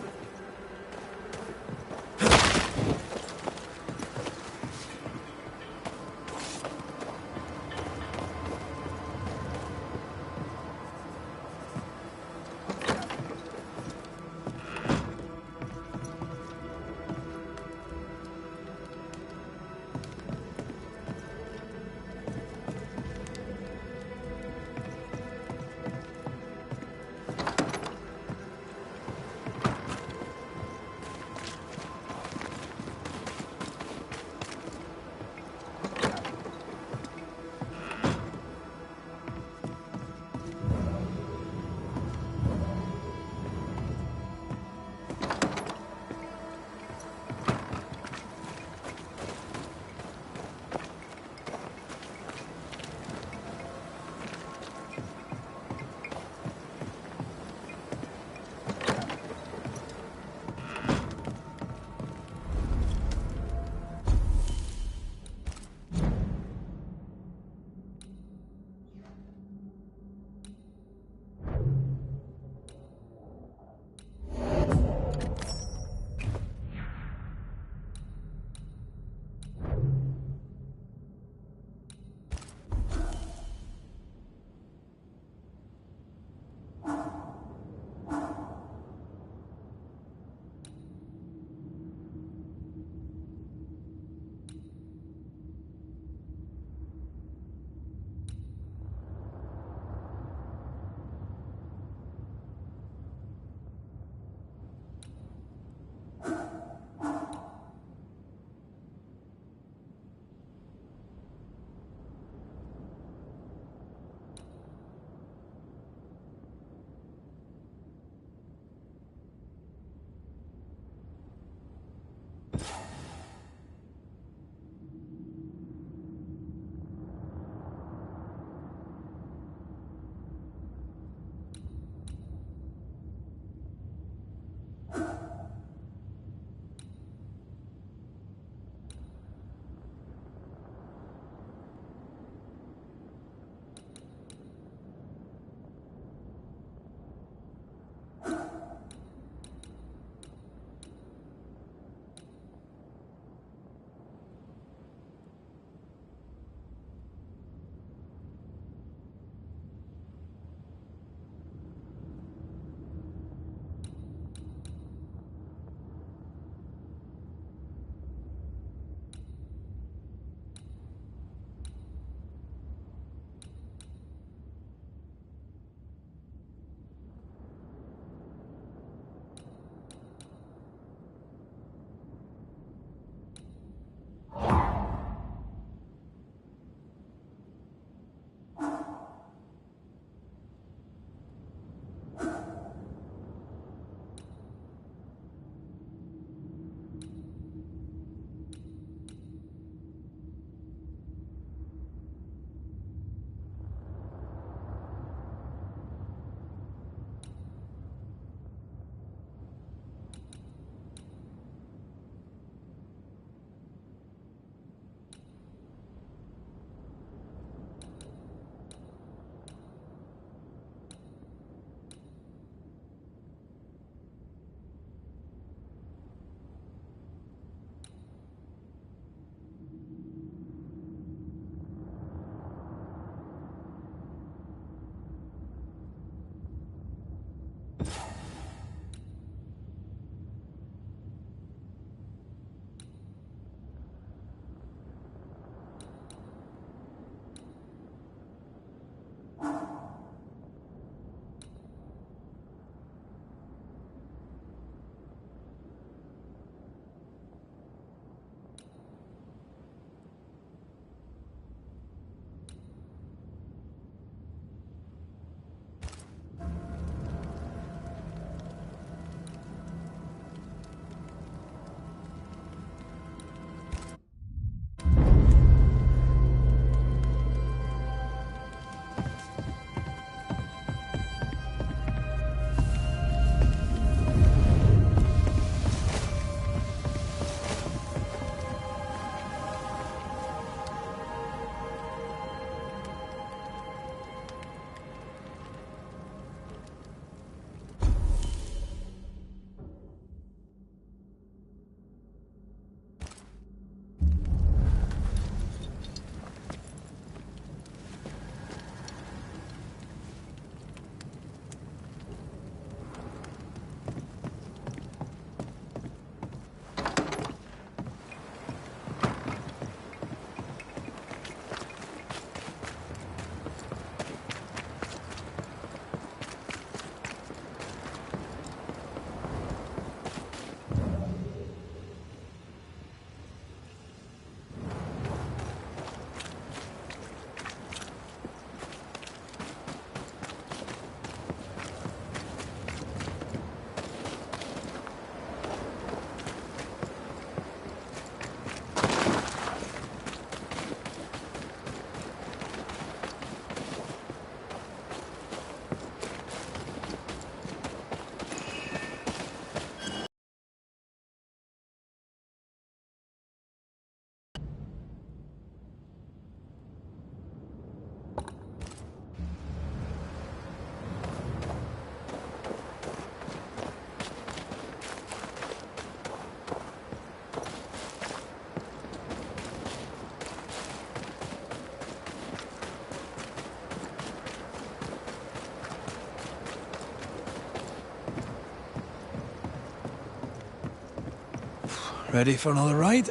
Ready for another ride?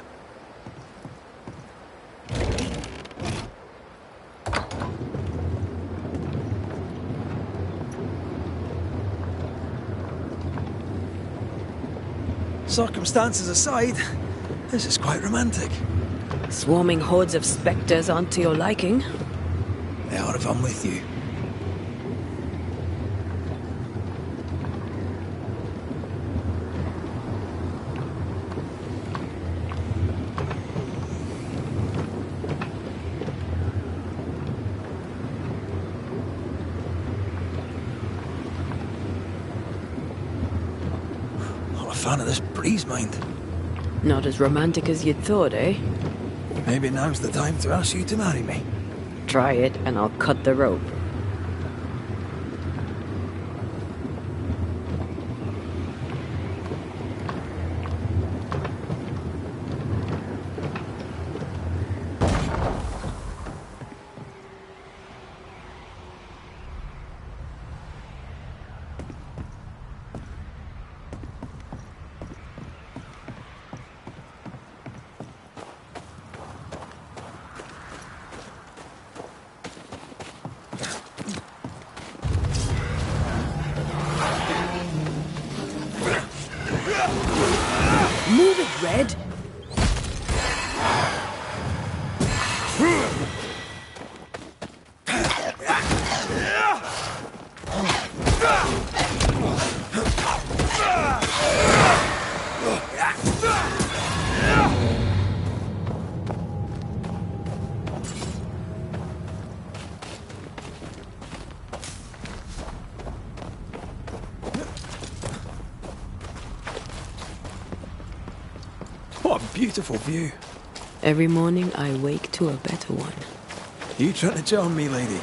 Circumstances aside, this is quite romantic. Swarming hordes of spectres aren't to your liking. They are if I'm with you. Not a fan of this breeze, mind. Not as romantic as you'd thought, eh? Maybe now's the time to ask you to marry me. Try it and I'll cut the rope. Move it, Red! What a beautiful view. Every morning I wake to a better one. You trying to charm me, lady?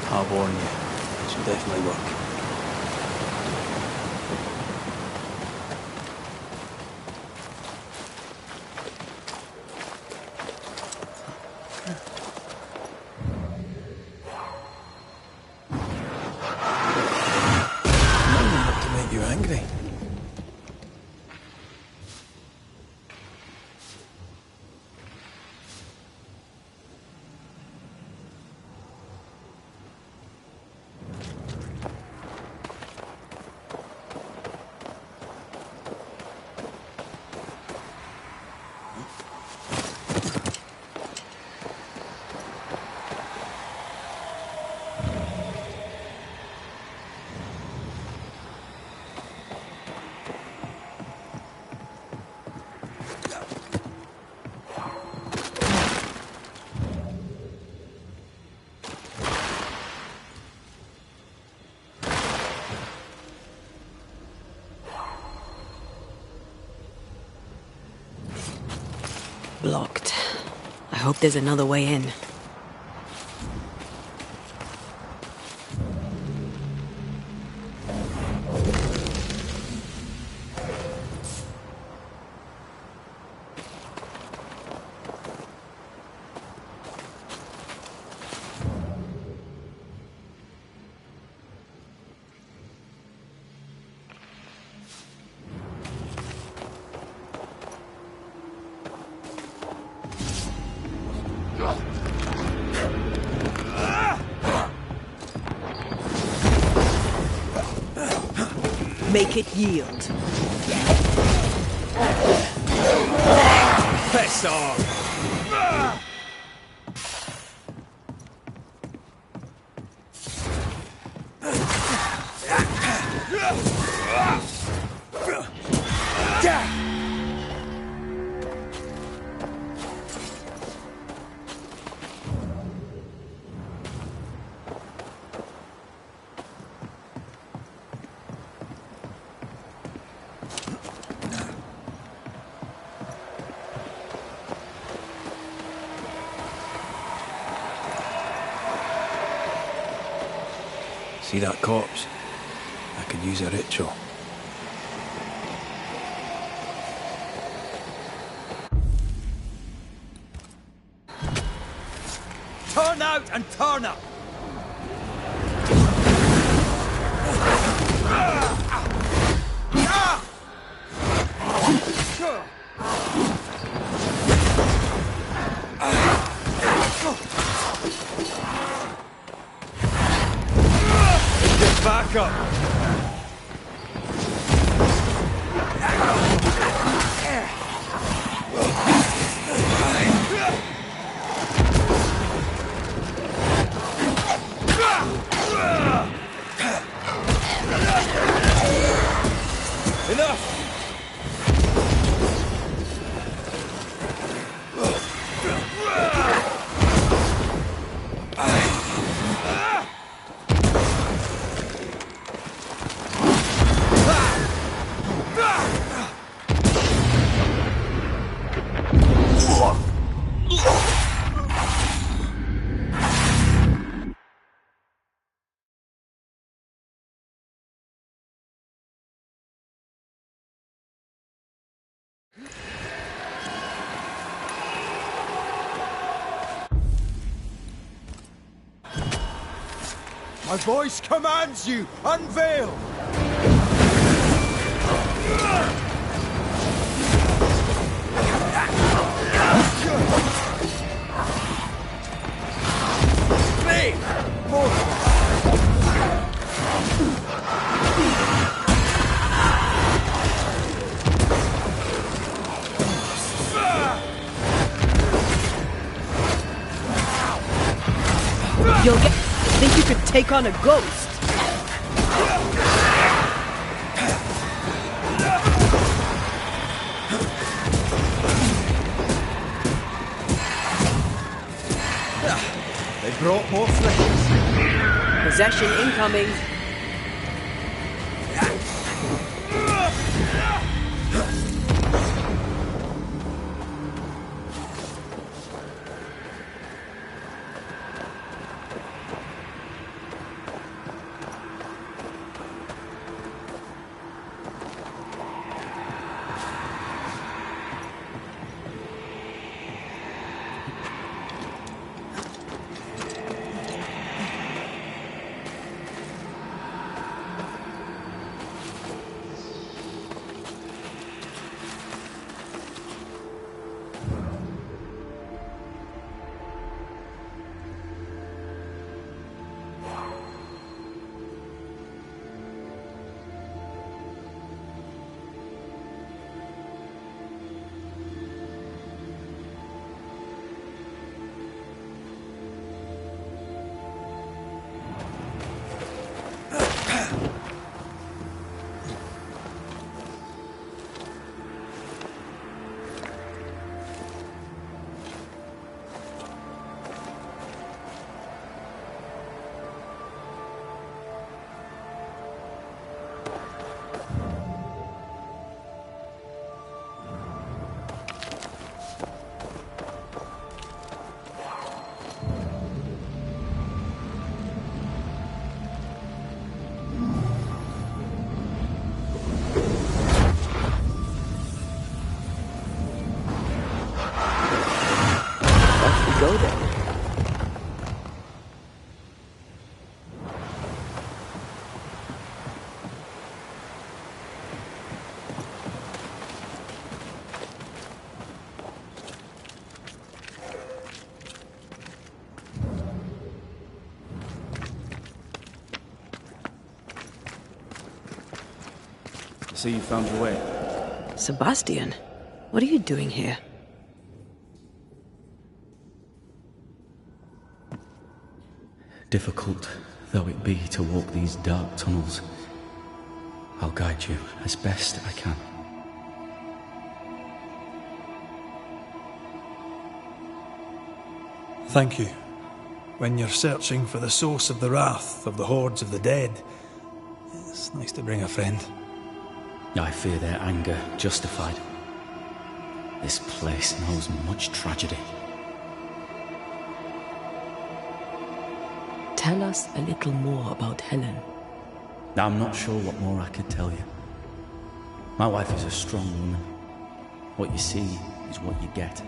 I'll warn you. She'll definitely work. Not to make you angry. Blocked. I hope there's another way in. Make it yield. Piss off! See that corpse? I could use a ritual. Turn out and turn up! Back up! Enough! My voice commands you! Unveil! Me! More! You'll get... Think you could take on a ghost? They brought more flames. Possession incoming. Go then. I see you found your way. Sebastian, what are you doing here? Difficult though it be to walk these dark tunnels, I'll guide you as best I can. Thank you. When you're searching for the source of the wrath of the hordes of the dead, it's nice to bring a friend. I fear their anger justified. This place knows much tragedy. Tell us a little more about Helen. I'm not sure what more I could tell you. My wife is a strong woman. What you see is what you get.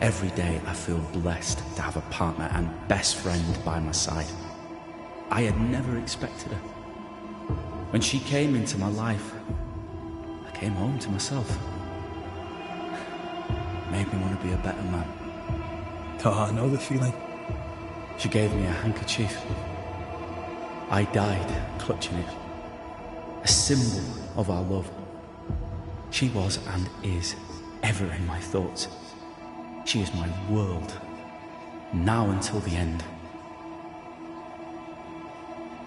Every day I feel blessed to have a partner and best friend by my side. I had never expected her. When she came into my life, I came home to myself. Made me want to be a better man. Oh, I know the feeling. She gave me a handkerchief. I died clutching it. A symbol of our love. She was and is ever in my thoughts. She is my world, now until the end.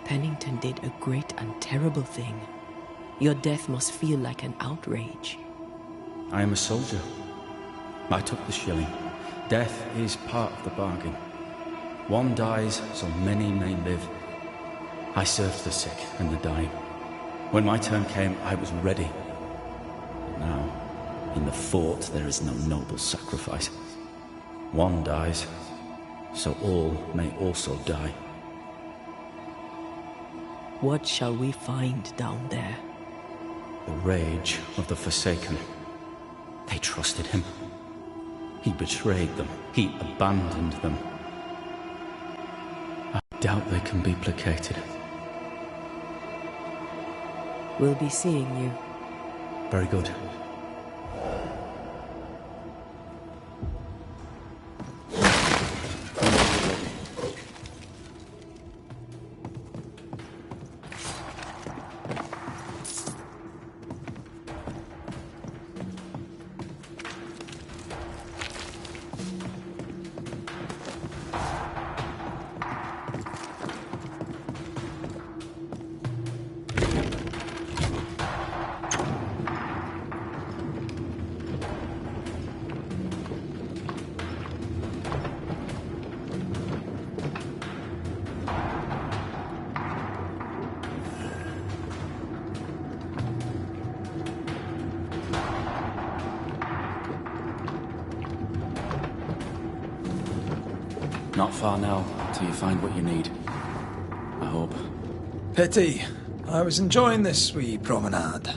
Pennington did a great and terrible thing. Your death must feel like an outrage. I am a soldier. I took the shilling. Death is part of the bargain. One dies so many may live. I served the sick and the dying. When my turn came, I was ready. Now, in the fort, there is no noble sacrifice. One dies, so all may also die. What shall we find down there? The rage of the Forsaken. They trusted him. He betrayed them. He abandoned them. I doubt they can be placated. We'll be seeing you. Very good. Not far now, till you find what you need. I hope. Pity. I was enjoying this wee promenade.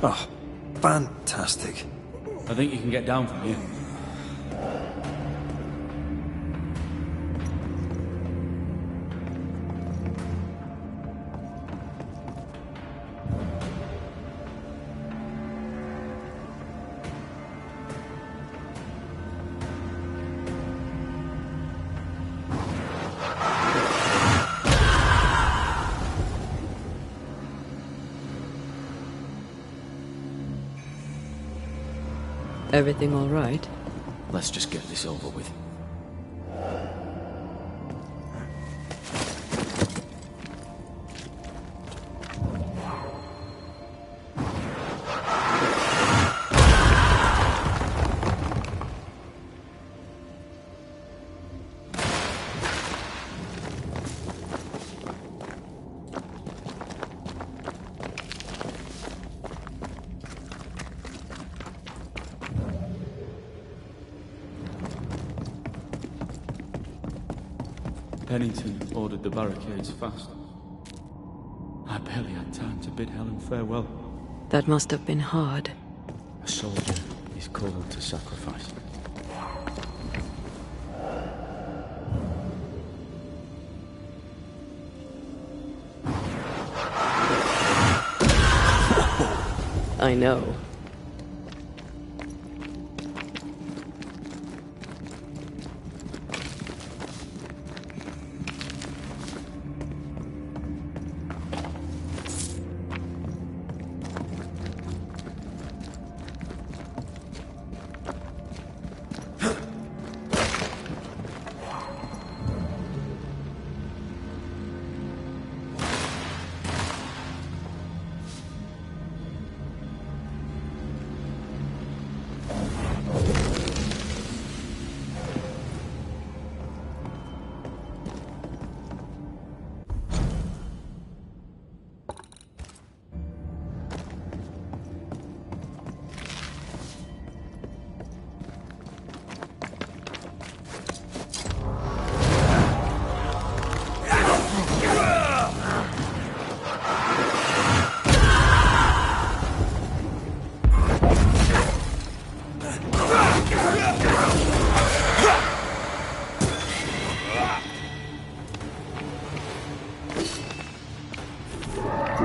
Oh, fantastic. I think you can get down from here. Everything all right? Let's just get this over with. Pennington ordered the barricades fast. I barely had time to bid Helen farewell. That must have been hard. A soldier is called to sacrifice. I know. The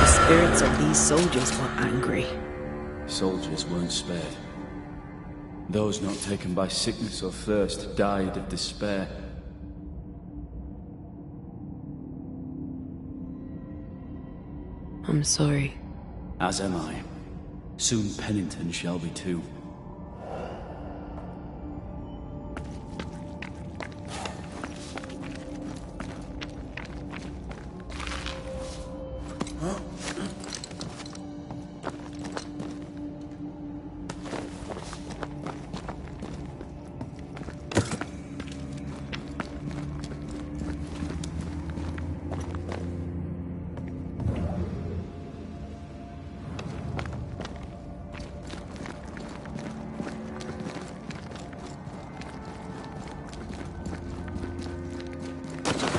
spirits of these soldiers were angry. Soldiers weren't spared. Those not taken by sickness or thirst died of despair. I'm sorry. As am I. Soon Pennington shall be too.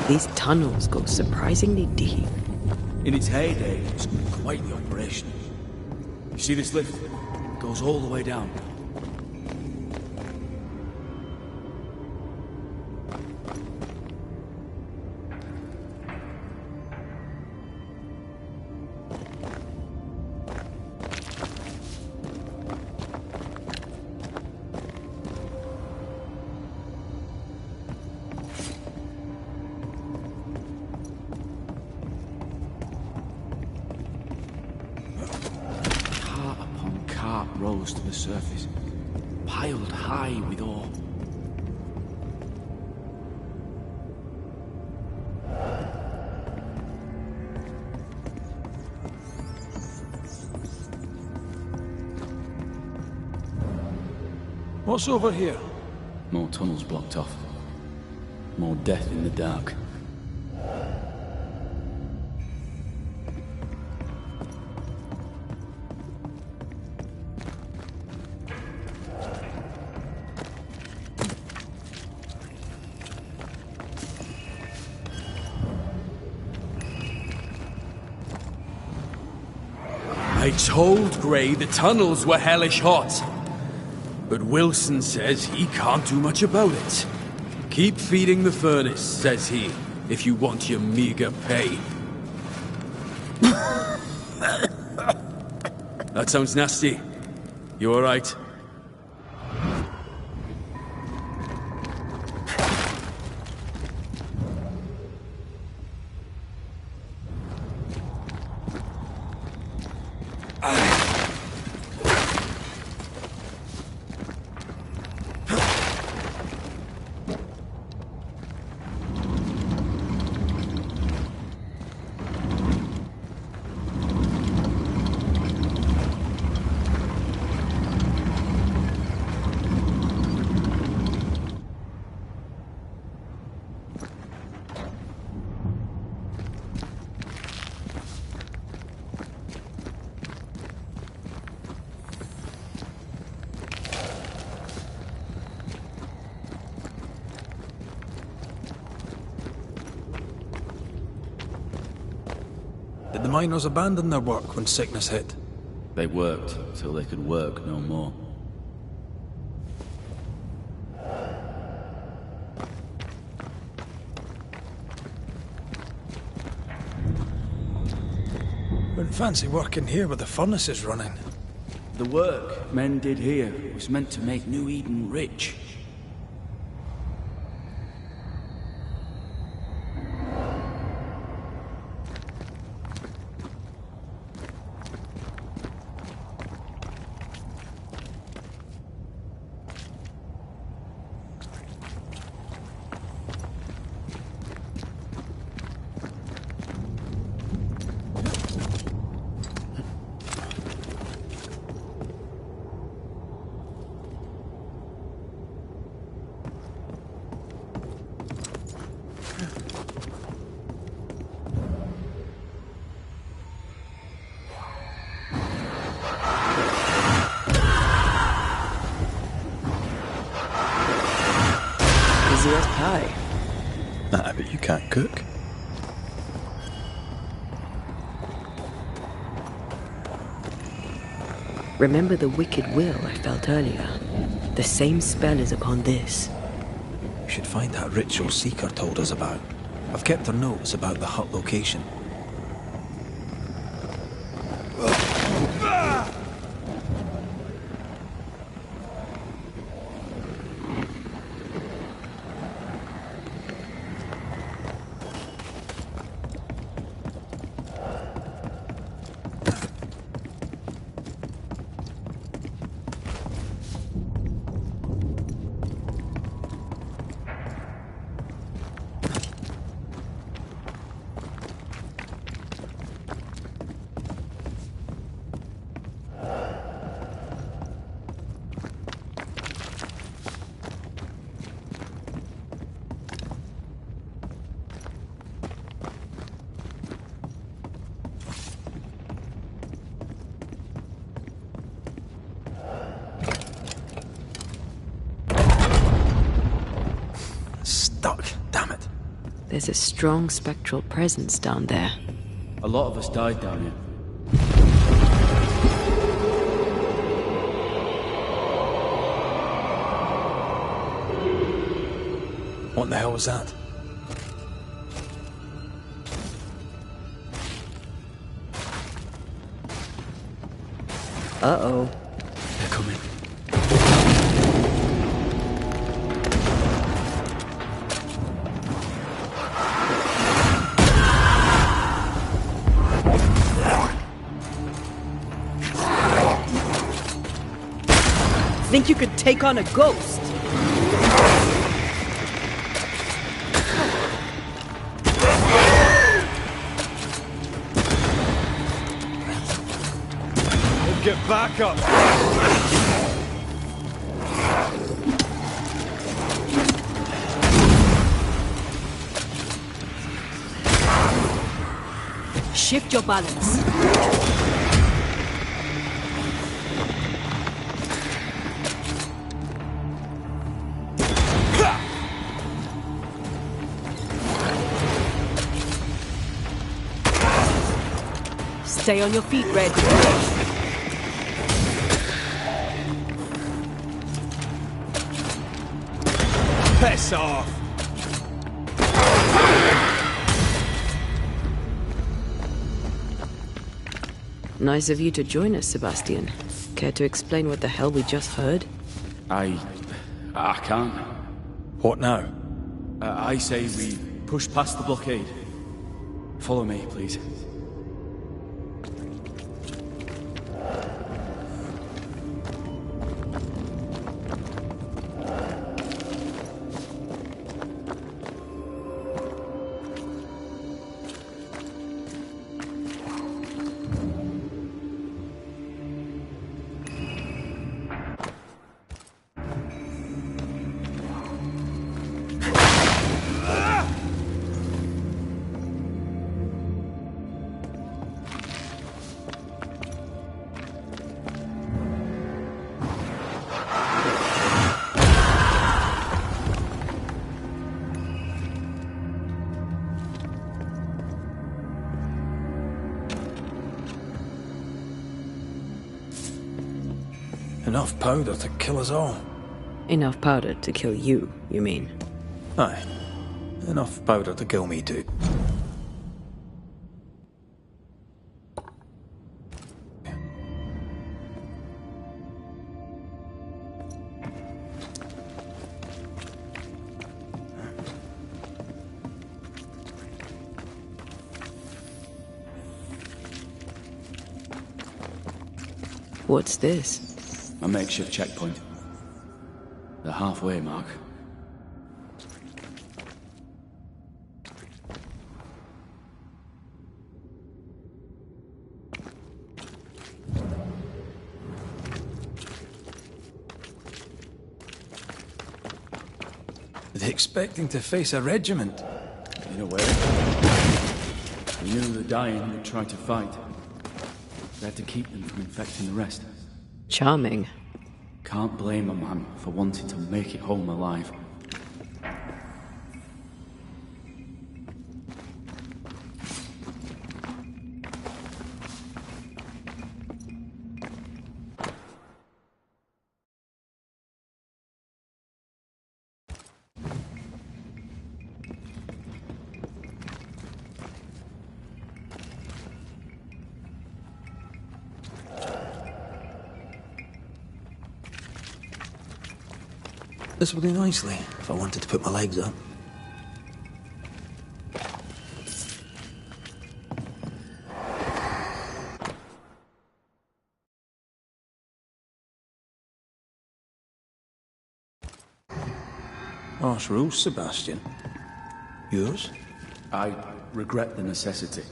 These tunnels go surprisingly deep. In its heyday, it was quite the operation. You see this lift? It goes all the way down. Rose to the surface, piled high with ore. What's over here? More tunnels blocked off. More death in the dark. I told Gray the tunnels were hellish hot. But Wilson says he can't do much about it. Keep feeding the furnace, says he, if you want your meager pay. That sounds nasty. You alright? Did the miners abandon their work when sickness hit? They worked till they could work no more. Wouldn't fancy working here with the furnaces running. The work men did here was meant to make New Eden rich. Easy as pie. Nah, but you can't cook. Remember the wicked will I felt earlier? The same spell is upon this. should find that ritual Seeker told us about. I've kept her notes about the hut location. Stuck, damn it. There's a strong spectral presence down there. A lot of us died down here. What the hell was that? Uh-oh. They're coming. Think you could take on a ghost? Get back up! Shift your balance. Stay on your feet, Red. Piss off! Nice of you to join us, Sebastian. Care to explain what the hell we just heard? I can't. What now? I say we push past the blockade. Follow me, please. Enough powder to kill us all. Enough powder to kill you, you mean? Aye. Enough powder to kill me too. What's this? A makeshift checkpoint. The halfway mark. Are they expecting to face a regiment? In a way. We knew the dying would try to fight. We had to keep them from infecting the rest. Charming. Can't blame a man for wanting to make it home alive. This will do nicely if I wanted to put my legs up. Harsh rules, Sebastian. Yours? I regret the necessity.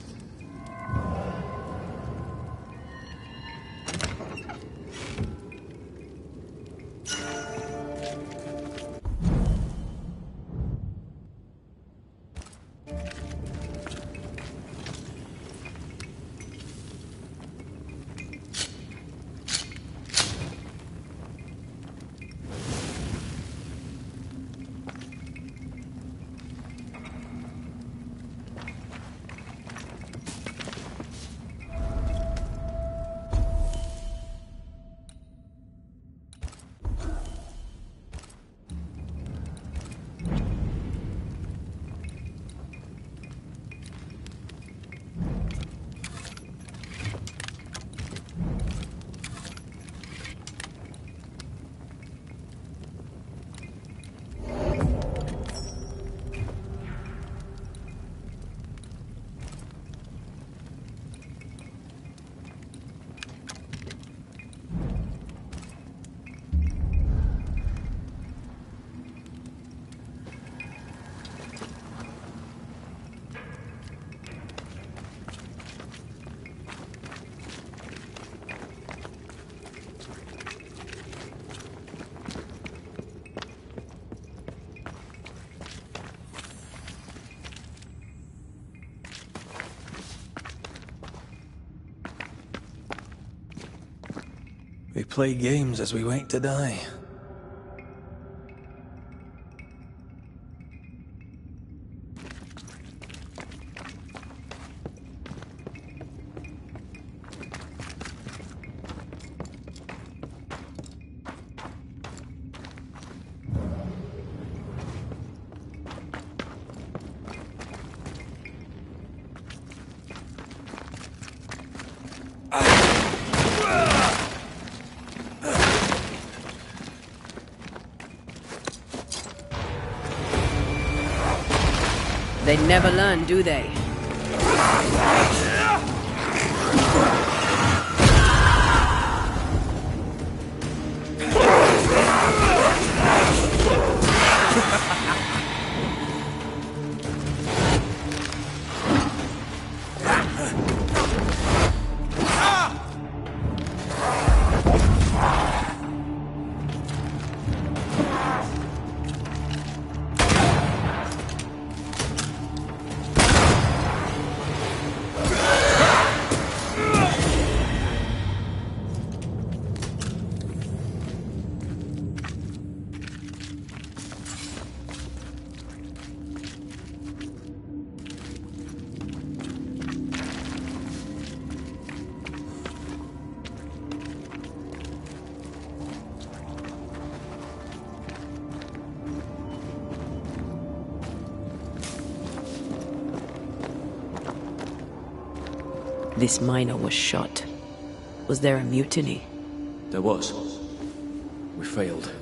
We play games as we wait to die. They never learn, do they? This miner was shot. Was there a mutiny? There was. We failed.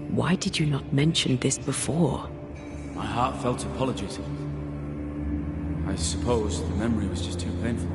Why did you not mention this before? My heartfelt apologies. I suppose the memory was just too painful.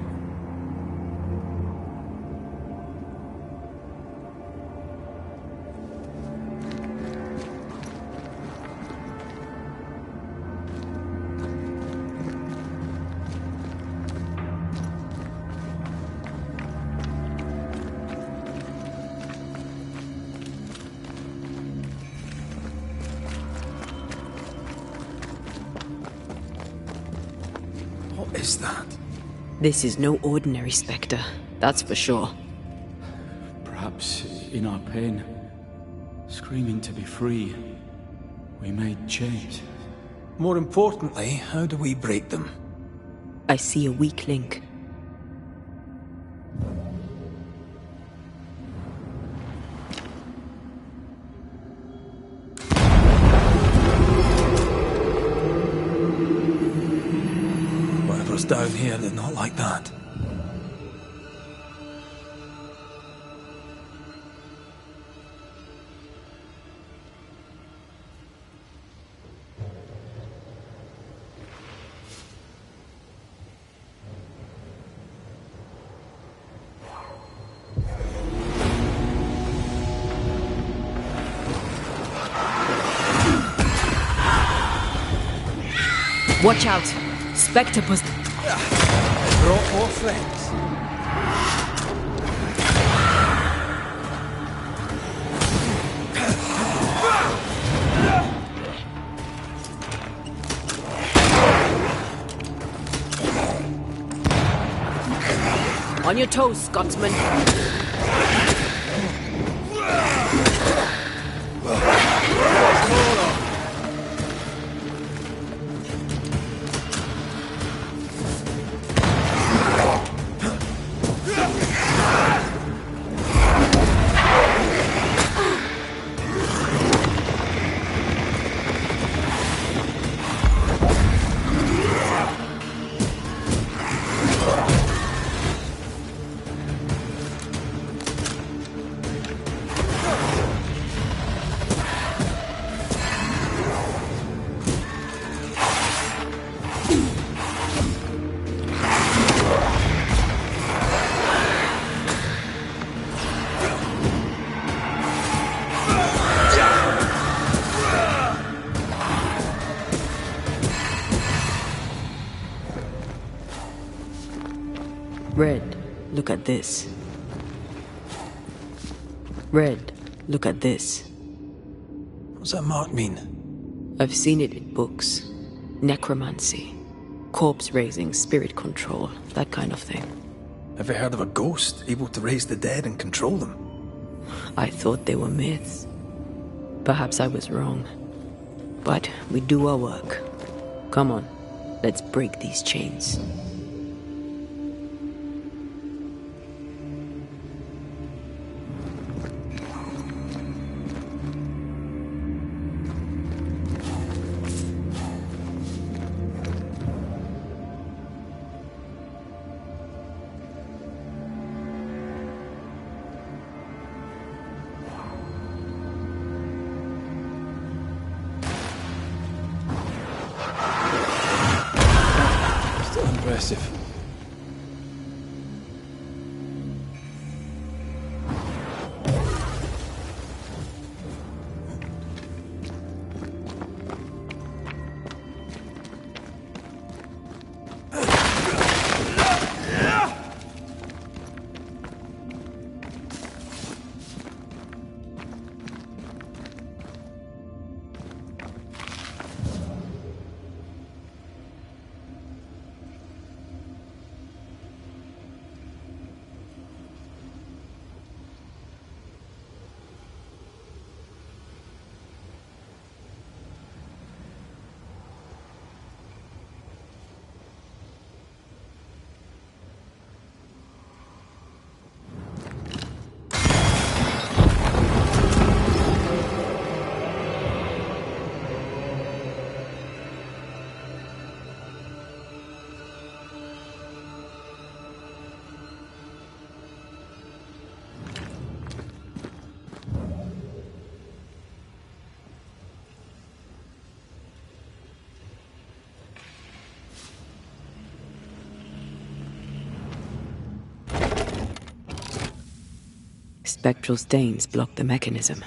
What is that? This is no ordinary spectre, that's for sure. Perhaps in our pain, screaming to be free, we made chains. More importantly, how do we break them? I see a weak link. Whatever's down here, they're not like that. Watch out! Spectopus. Brought more friends. On your toes, Scotsman. Red, look at this. Red, look at this. What's that mark mean? I've seen it in books. Necromancy. Corpse raising, spirit control, that kind of thing. Ever heard of a ghost able to raise the dead and control them? I thought they were myths. Perhaps I was wrong. But we do our work. Come on, let's break these chains. Impressive. Spectral stains block the mechanism.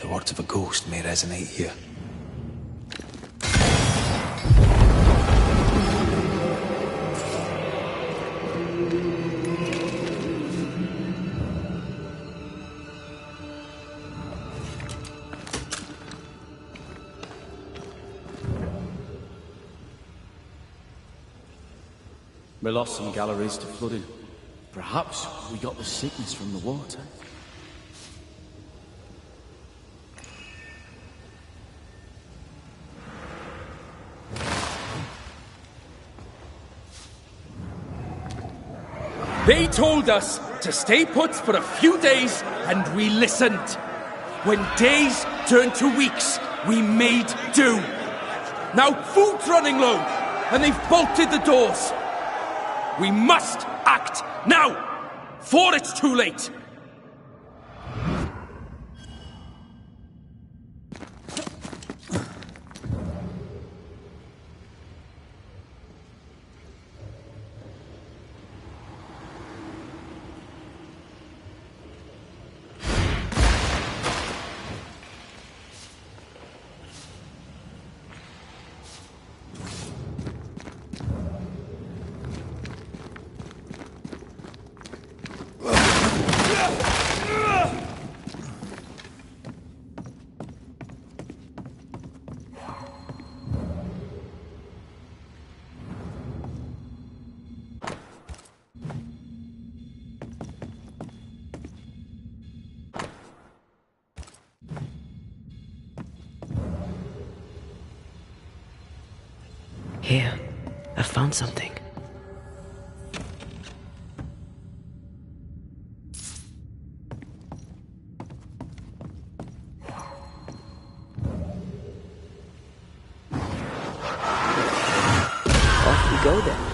The words of a ghost may resonate here. We lost some galleries to flooding. Perhaps we got the sickness from the water. They told us to stay put for a few days, and we listened. When days turned to weeks, we made do. Now food's running low, and they've bolted the doors. We must act now, before it's too late. Here, I found something. Off we go then.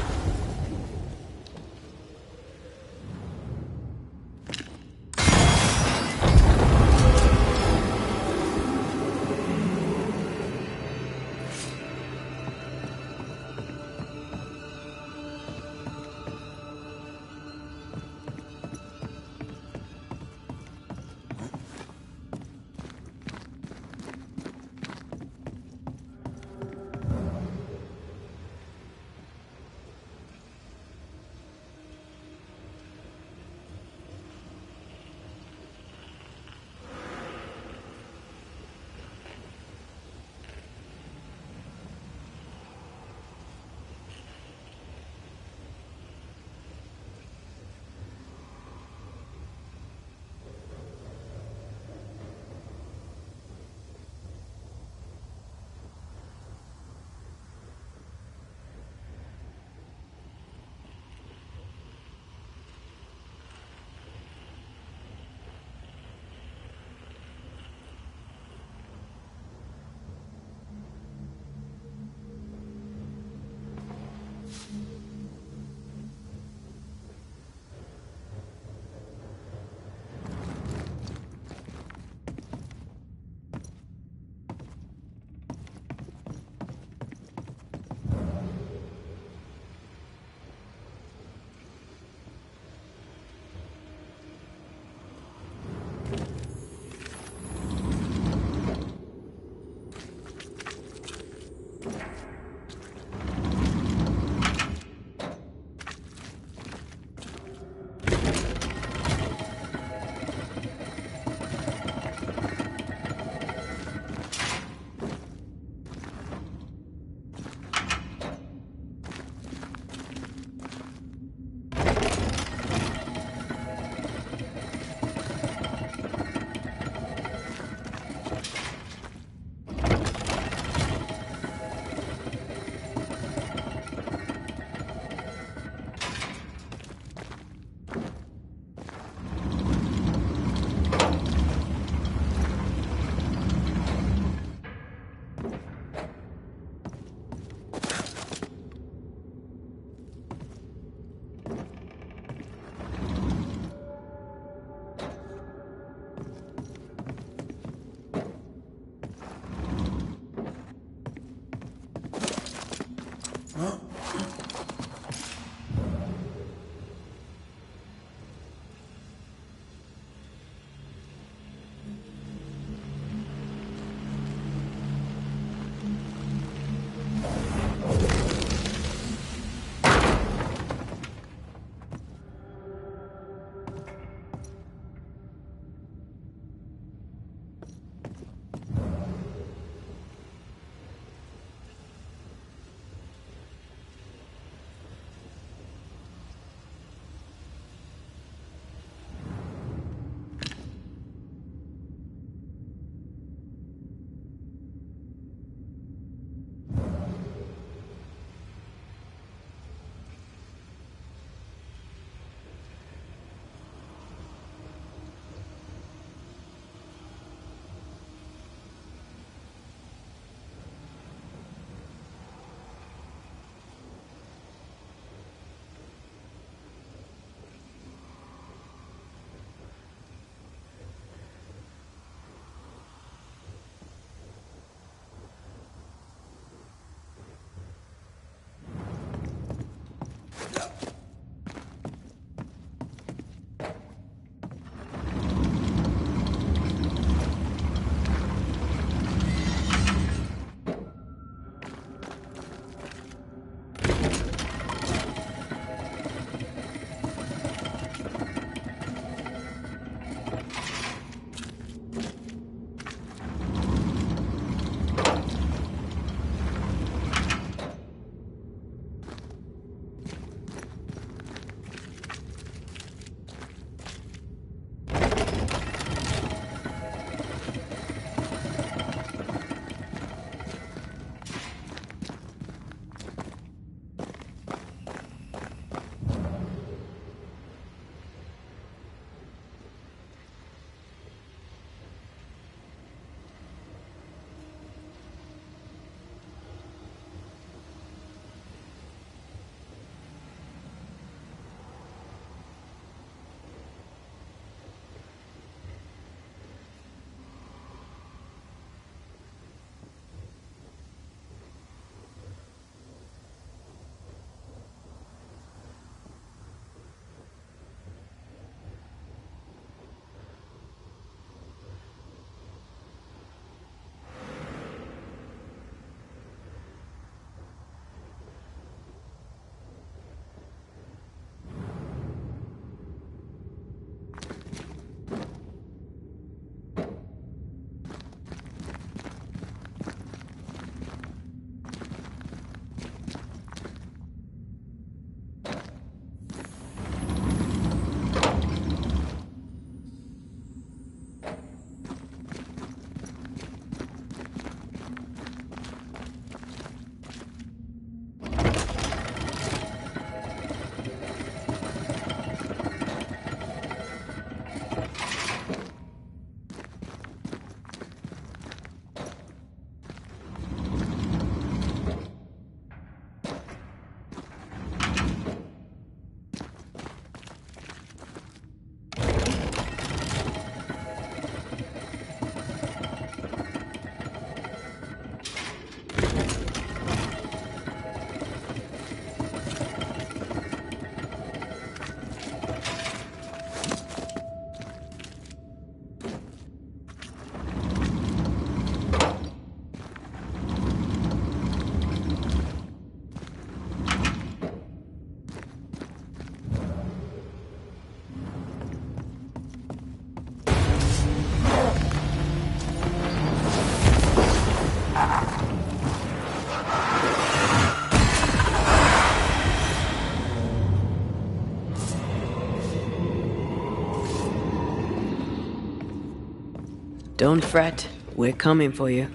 Don't fret. We're coming for you.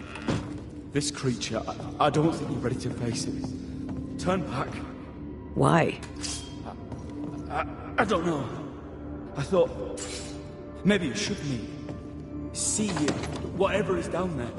This creature, I don't think you're ready to face it. Turn back. Why? I don't know. I thought maybe you should meet. See whatever is down there.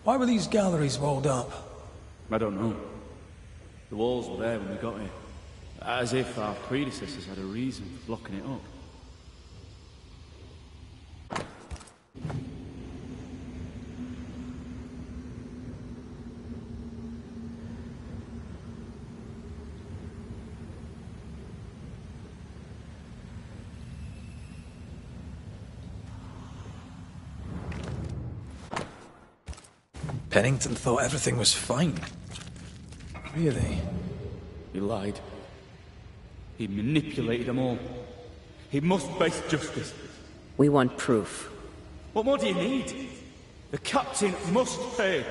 Why were these galleries walled up? I don't know. The walls were there when we got here. As if our predecessors had a reason for blocking it up. Pennington thought everything was fine. Really? He lied. He manipulated them all. He must face justice. We want proof. What more do you need? The captain must pay.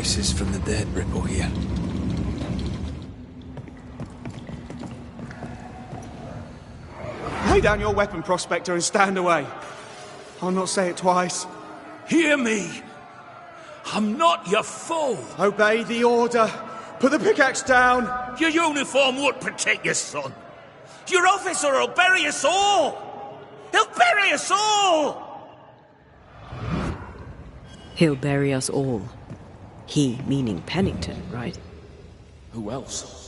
voices from the dead ripple here. Lay down your weapon, Prospector, and stand away. I'll not say it twice. Hear me! I'm not your foe! Obey the order! Put the pickaxe down! Your uniform won't protect your son! Your officer will bury us all! He'll bury us all! He'll bury us all. He meaning Pennington, right? Who else?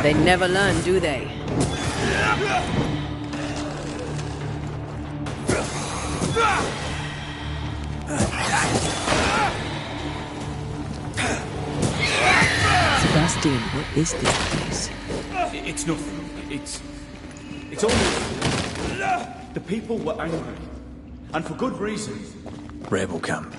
They never learn, do they? Sebastian, what is this place? It's nothing. It's only... The people were angry. And for good reason. Rebel camp.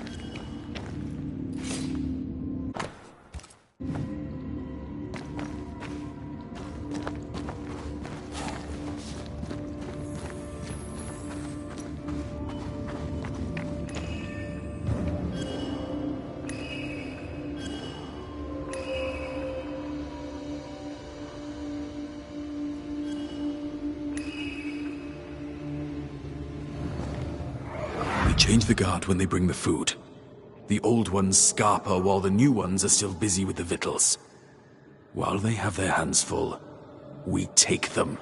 Change the guard when they bring the food. The old ones scarper while the new ones are still busy with the victuals. While they have their hands full, we take them.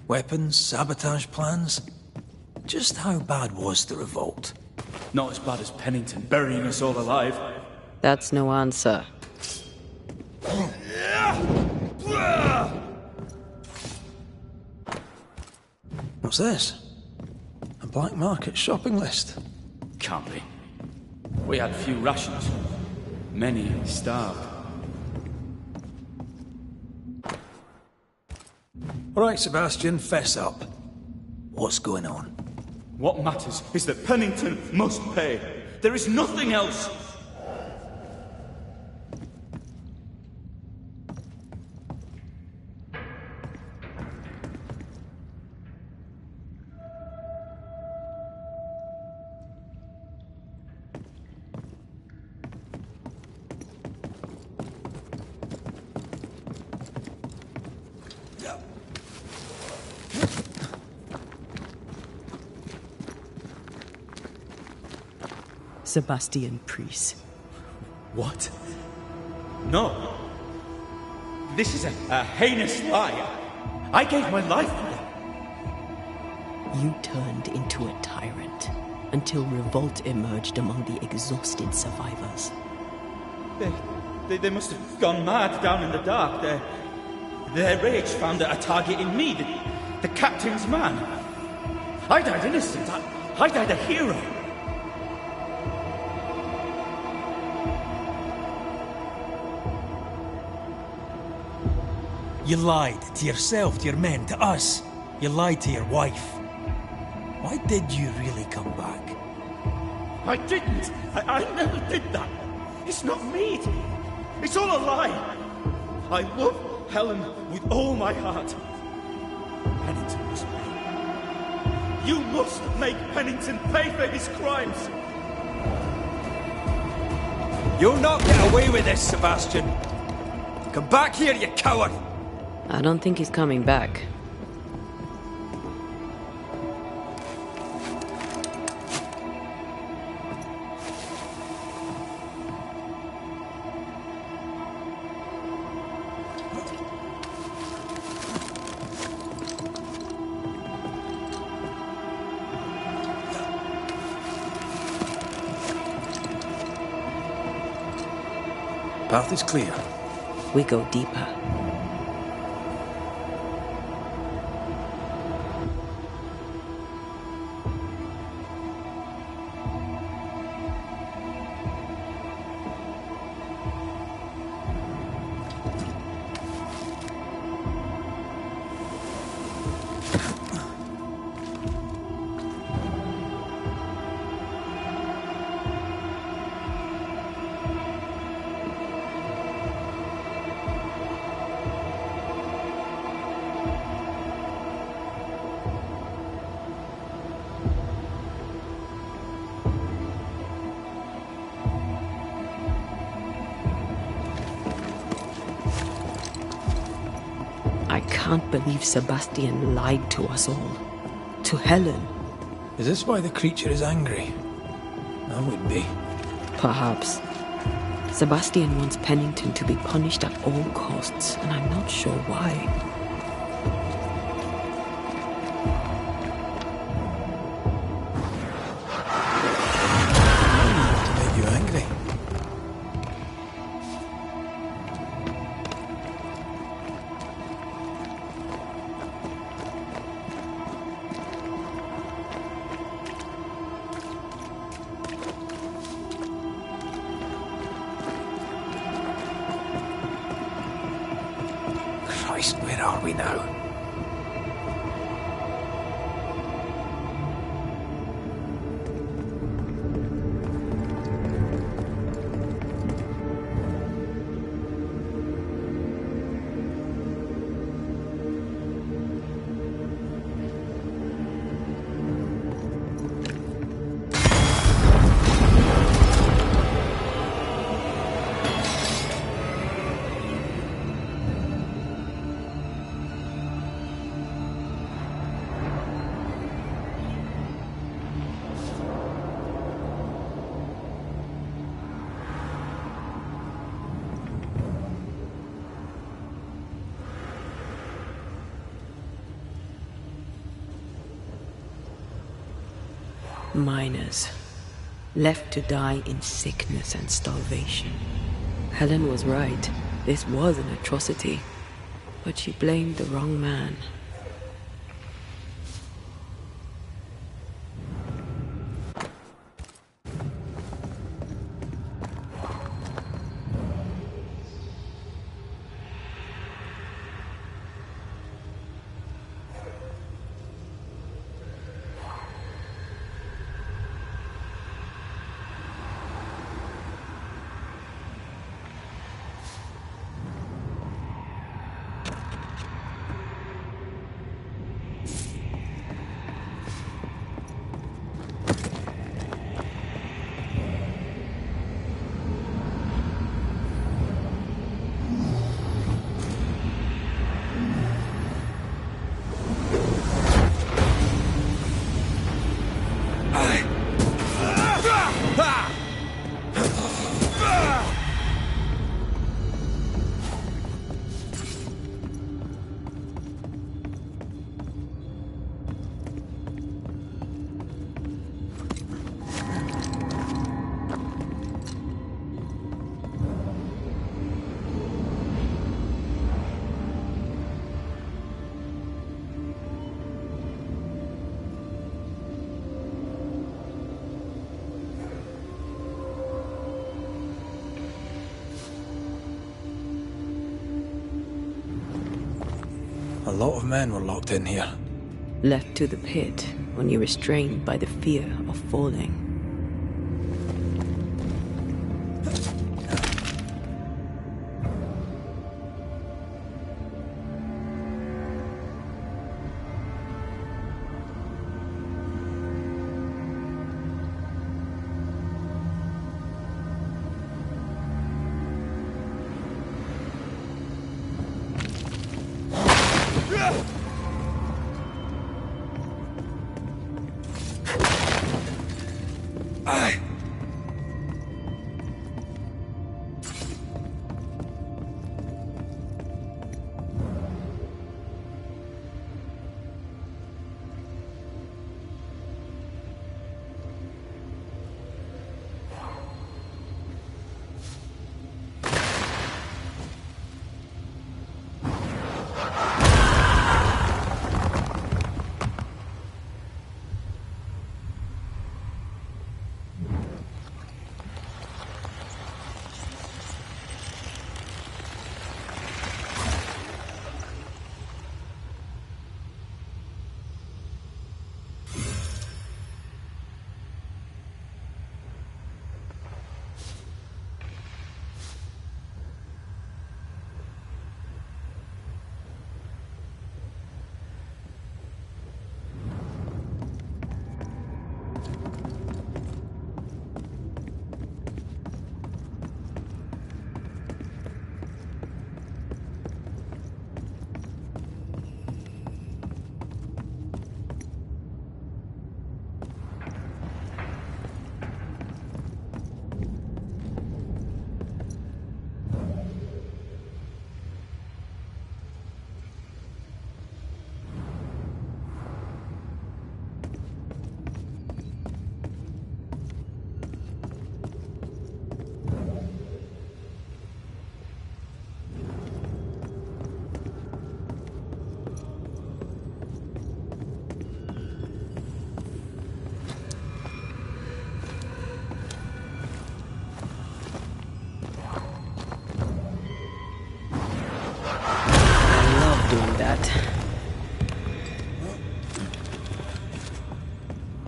Weapons, sabotage plans. Just how bad was the revolt? Not as bad as Pennington burying us all alive. That's no answer. What's this? A black market shopping list. Can't be. We had few rations. Many starved. All right, Sebastian, fess up. What's going on? What matters is that Pennington must pay. There is nothing else. Sebastian Priest. What? No. This is a heinous lie. I gave my life for them. You turned into a tyrant until revolt emerged among the exhausted survivors. They must have gone mad down in the dark. Their rage found a target in me, the captain's man. I died innocent. I died a hero. You lied to yourself, to your men, to us. You lied to your wife. Why did you really come back? I didn't. I never did that. It's not me. It's all a lie. I love Helen with all my heart. Pennington must pay. You must make Pennington pay for his crimes. You'll not get away with this, Sebastian. Come back here, you coward! I don't think he's coming back. Path is clear. We go deeper. I can't believe Sebastian lied to us all. To Helen. Is this why the creature is angry? I would be. Perhaps. Sebastian wants Pennington to be punished at all costs, and I'm not sure why. Christ, where are we now? Miners, left to die in sickness and starvation. Helen was right. This was an atrocity. But she blamed the wrong man. A lot of men were locked in here. Left to the pit, only restrained by the fear of falling.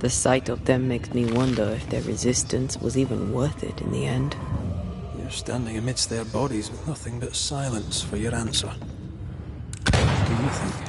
The sight of them makes me wonder if their resistance was even worth it in the end. You're standing amidst their bodies with nothing but silence for your answer. What do you think?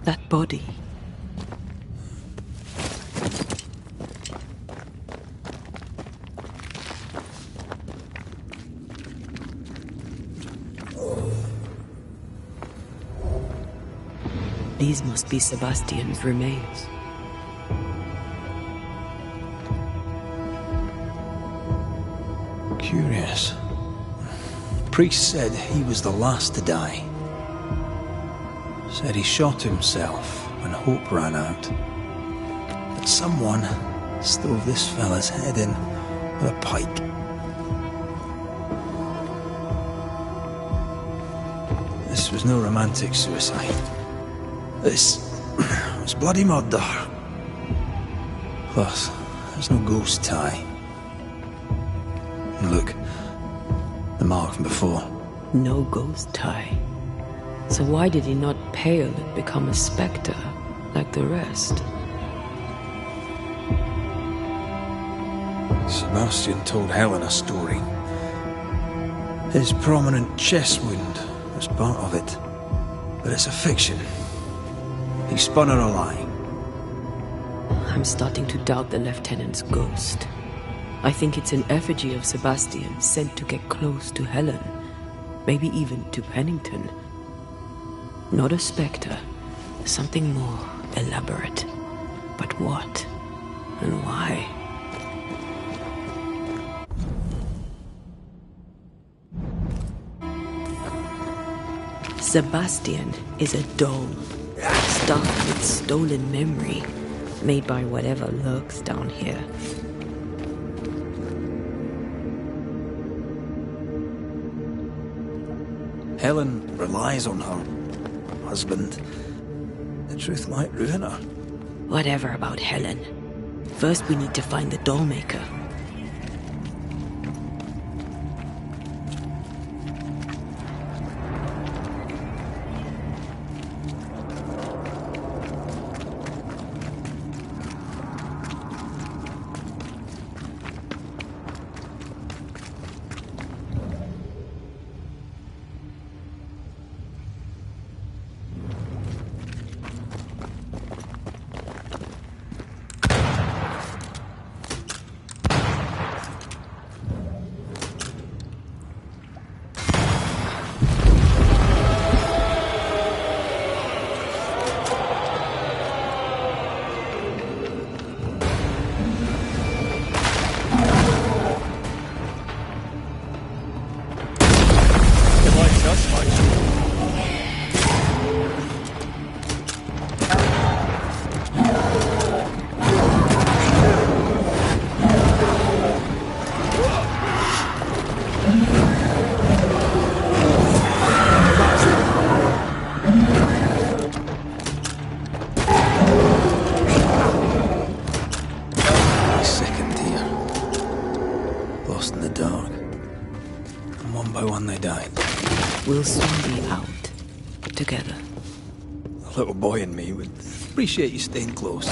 That body. These must be Sebastian's remains. Curious. Priest said he was the last to die. Said he shot himself when hope ran out. That someone stove this fella's head in with a pike. This was no romantic suicide. This was bloody murder. Plus, there's no ghost tie. And look, the mark from before. No ghost tie. So why did he not pale and become a spectre like the rest? Sebastian told Helen a story. His prominent chest wound was part of it. But it's a fiction. He spun her a lie. I'm starting to doubt the lieutenant's ghost. I think it's an effigy of Sebastian sent to get close to Helen. Maybe even to Pennington. Not a spectre. Something more elaborate. But what? And why? Sebastian is a doll. Stuffed with stolen memory. Made by whatever lurks down here. Helen relies on her husband. The truth might ruin her. Whatever about Helen. First we need to find the doll maker. We'll soon be out. Together. The little boy in me would appreciate you staying close.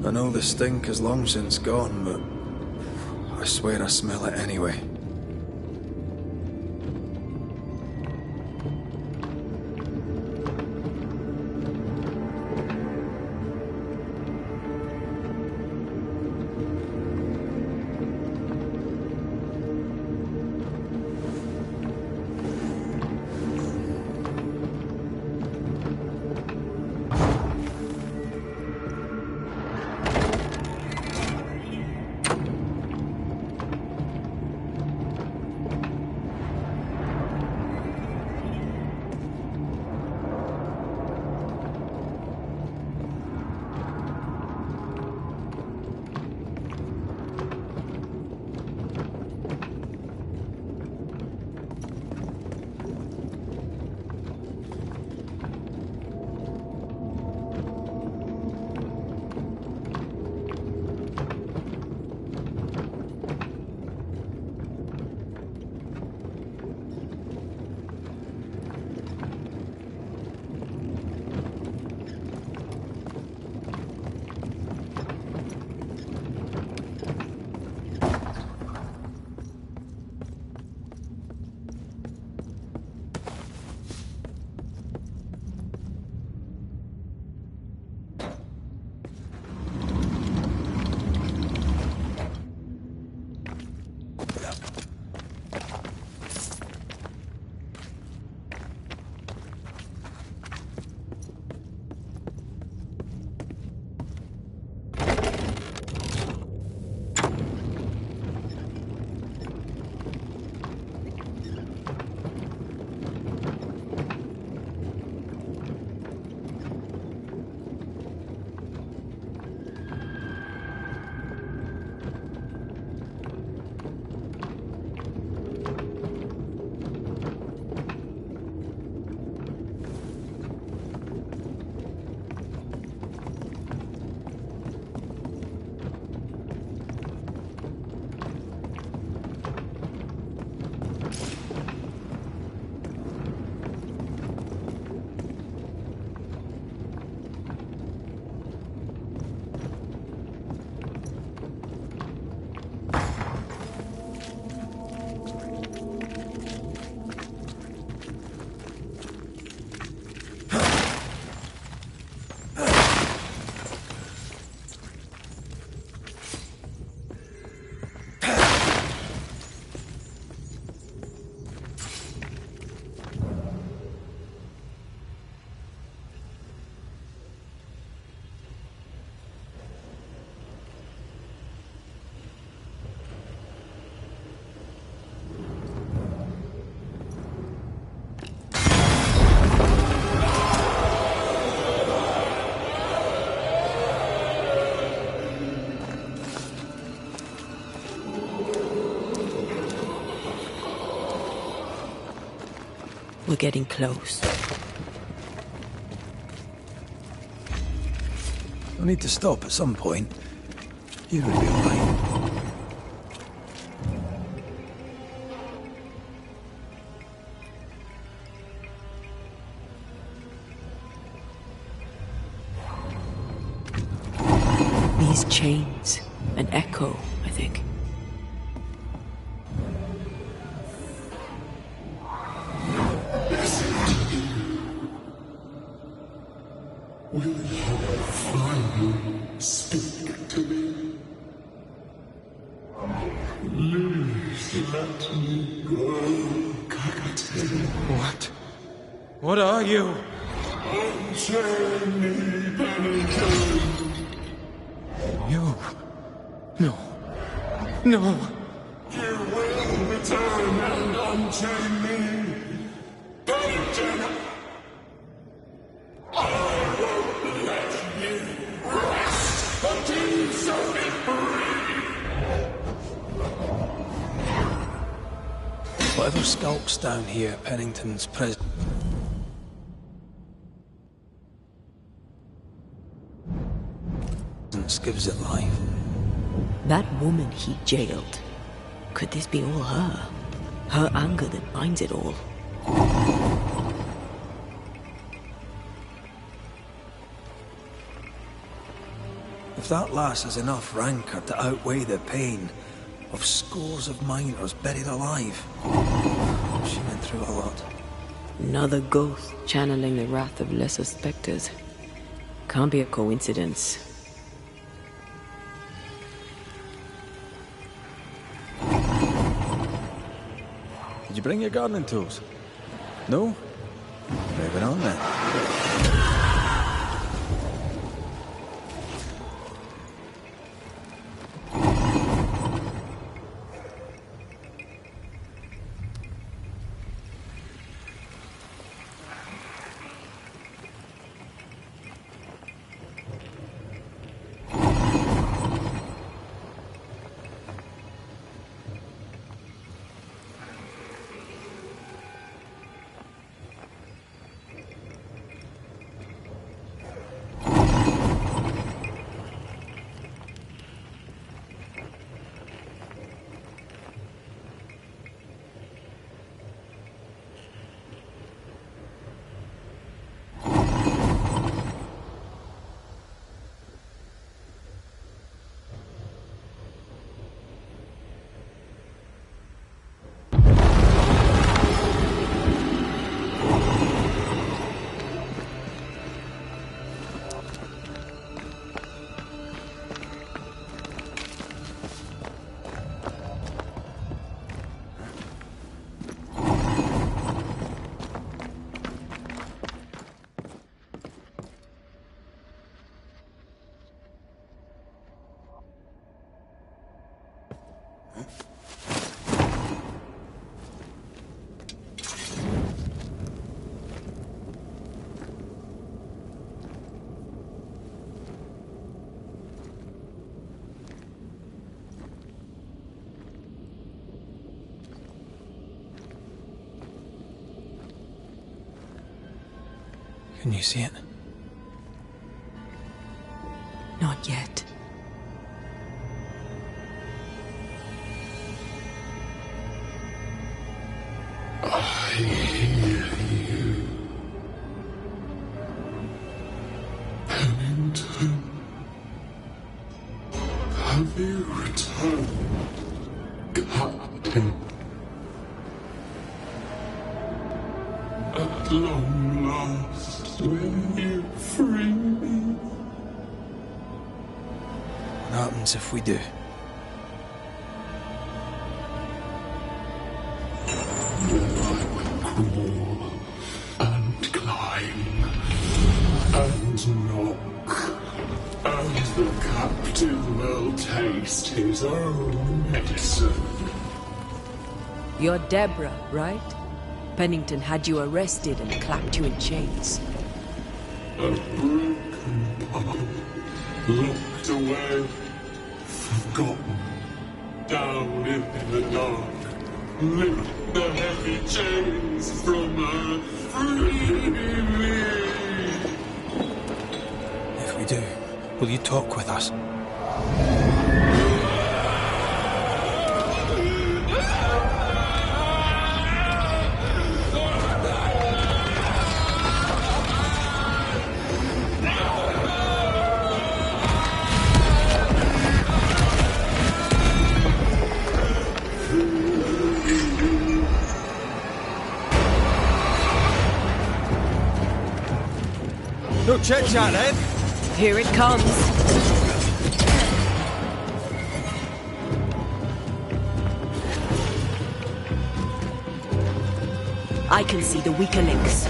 I know the stink is long since gone, but I swear I smell it anyway. getting close. We'll need to stop at some point. You would be alright. These chains, an echo, I think. Will you finally speak to me? Please let me go, Captain. What? What are you? Unchain me, Pennington. You? No. No. You will return and unchain me, Pennington. I won't let you rest until you set me free. Whatever skulks down here at Pennington's prison. Gives it life. That woman he jailed. Could this be all her? Her anger that binds it all. If that lass has enough rancor to outweigh the pain of scores of miners buried alive, she went through a lot. Another ghost channeling the wrath of lesser specters. Can't be a coincidence. Did you bring your gardening tools? No? Moving on then. Can you see it? Not yet. I hear you. Pennington. Have you returned, Captain? At long last, will you free me? What happens if we do? Then I will crawl and climb and knock, and the captain will taste his own medicine. You're Deborah, right? Pennington had you arrested and clapped you in chains. A broken bow, locked away, forgotten, down in the dark. Lift the heavy chains from her. Free me. If we do, will you talk with us? No chit-chat, then. Here it comes. I can see the weaker links.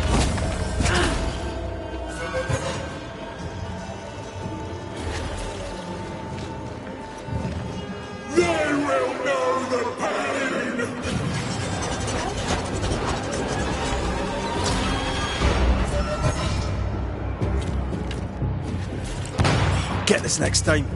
They will know the pain! Get this next time.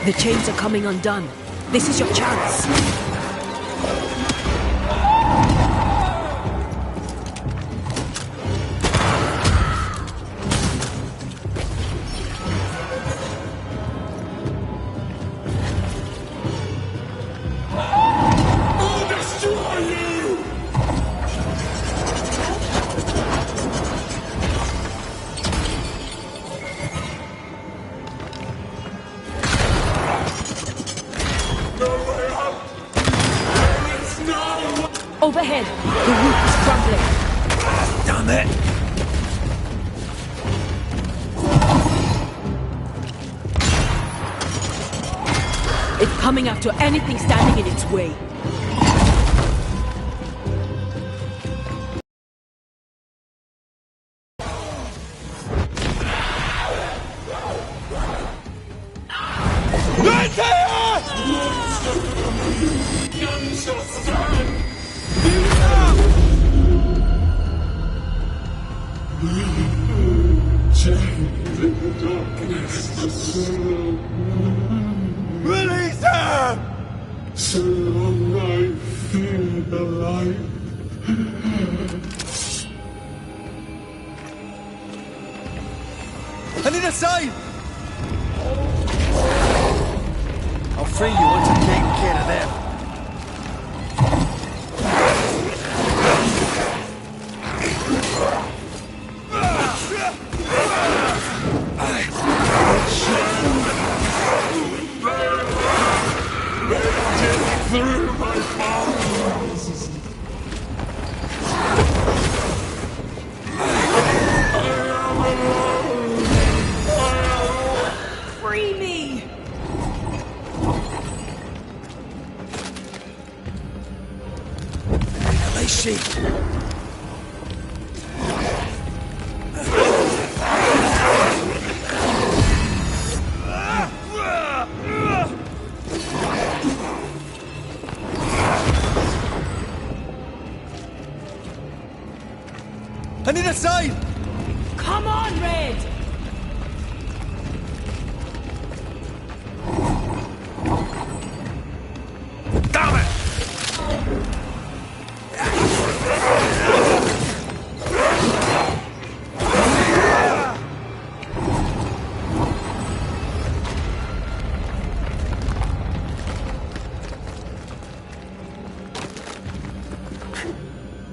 The chains are coming undone. This is your chance. I'll destroy you! No way out! There is no... Overhead, the roof is crumbling. Damn it! It's coming after anything standing in its way. None shall stand! Chained in the darkness to sorrow. Release her! So long I fear the light. I need a sign! I'll free you once I've taken care of them. Through my bones! Free me! Lacey! I need a sign! Come on, Red! Damn it!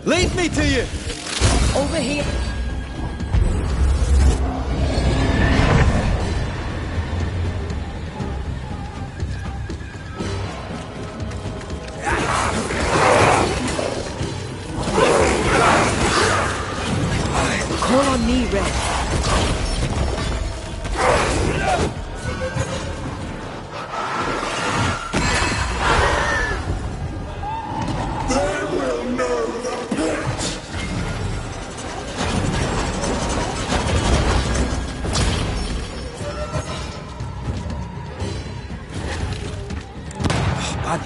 Lead me to you! Over here. Call on me, Red. They will know the pit!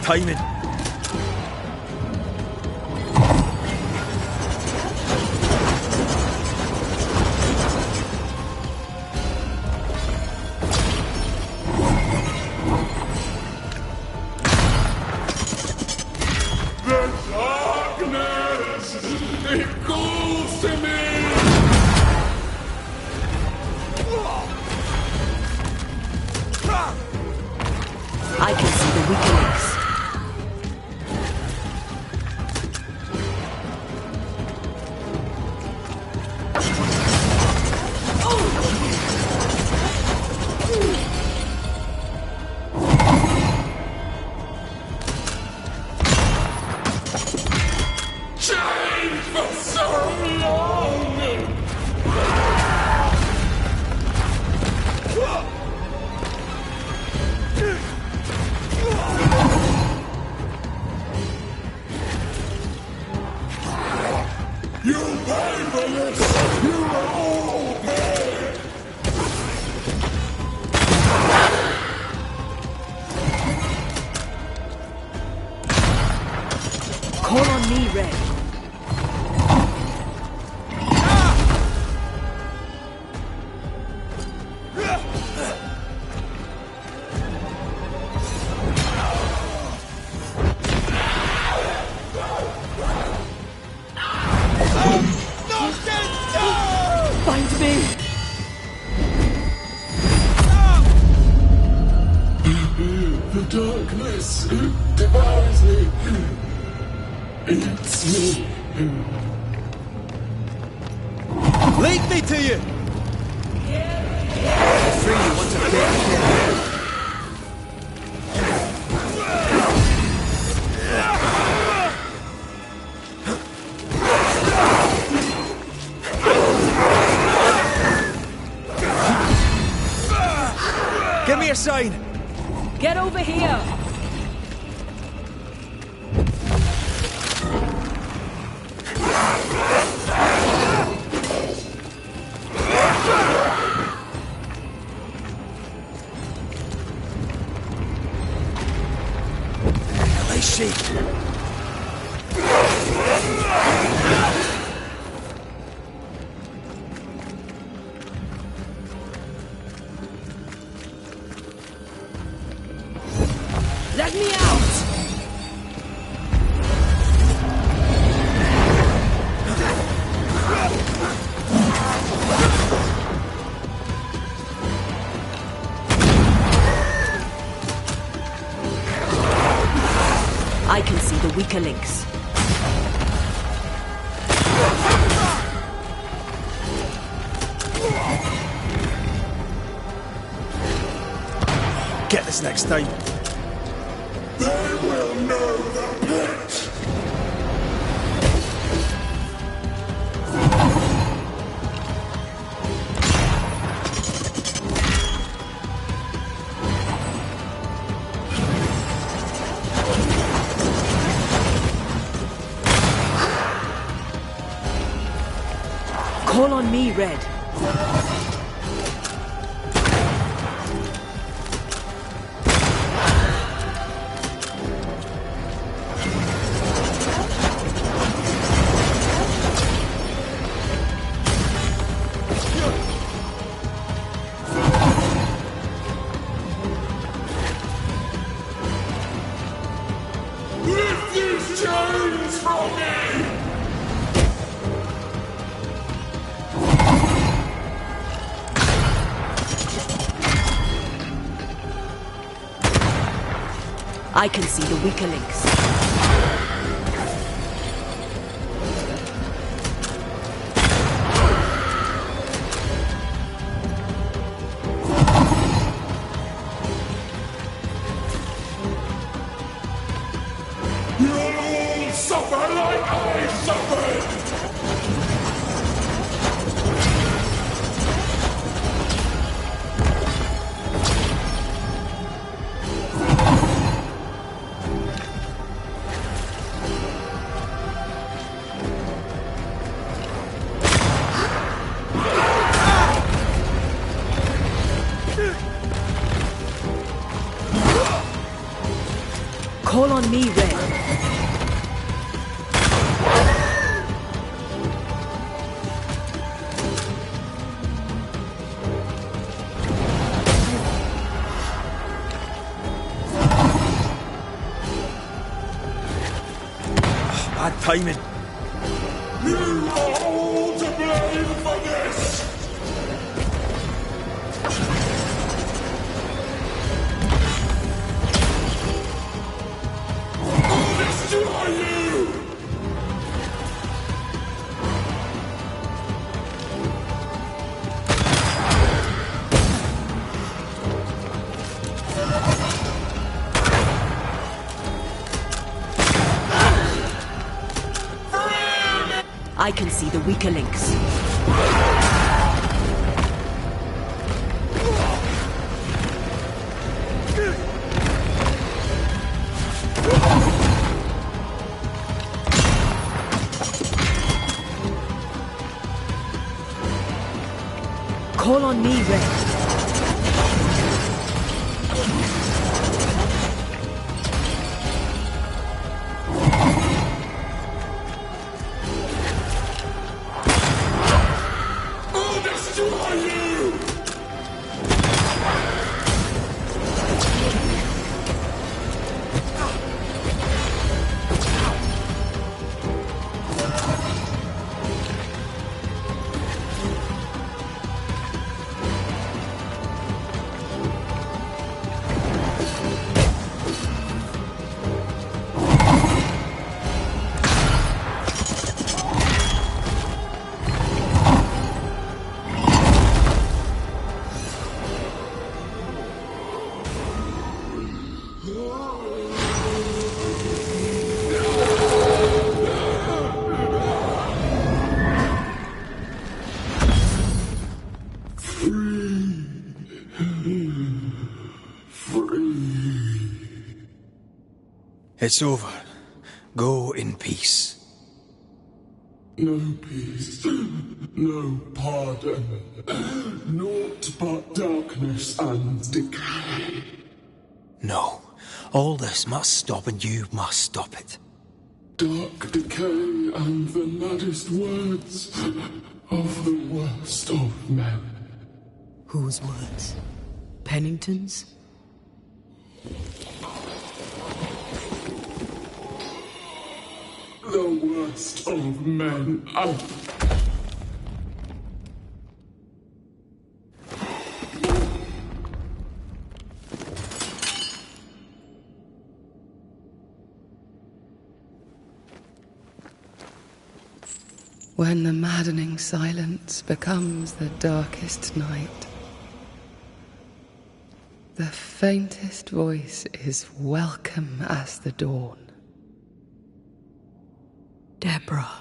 timing. The darkness! It calls to me! I can see the weaker links. Chained for so long! You pay for this! You all pay! Call on me, Red. Find me! The darkness devours me. Eats me. Lead me to you! Free you want to get. Give me a sign! Get over here! I see. Let me out! I can see the weaker links. Get this next time. They will know the pit! Call on me, Red. Lift these chains from me! I can see the weaker links. You'll all suffer like I suffered! Call on me, Red. Bad timing. You are all to blame for this! I'll destroy you! I can see the weaker links. Call on me, Red. I'll destroy you! It's over. Go in peace. No peace, no pardon, naught but darkness and decay. No. All this must stop and you must stop it. Dark decay and the maddest words of the worst of men. Whose words? Pennington's? The worst of men. When the maddening silence becomes the darkest night, the faintest voice is welcome as the dawn. Deborah.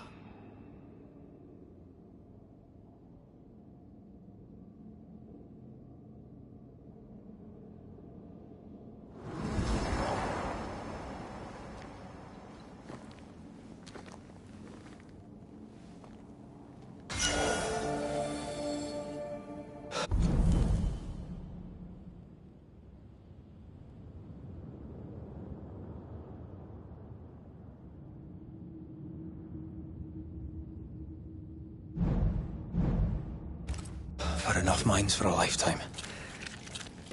Had enough minds for a lifetime.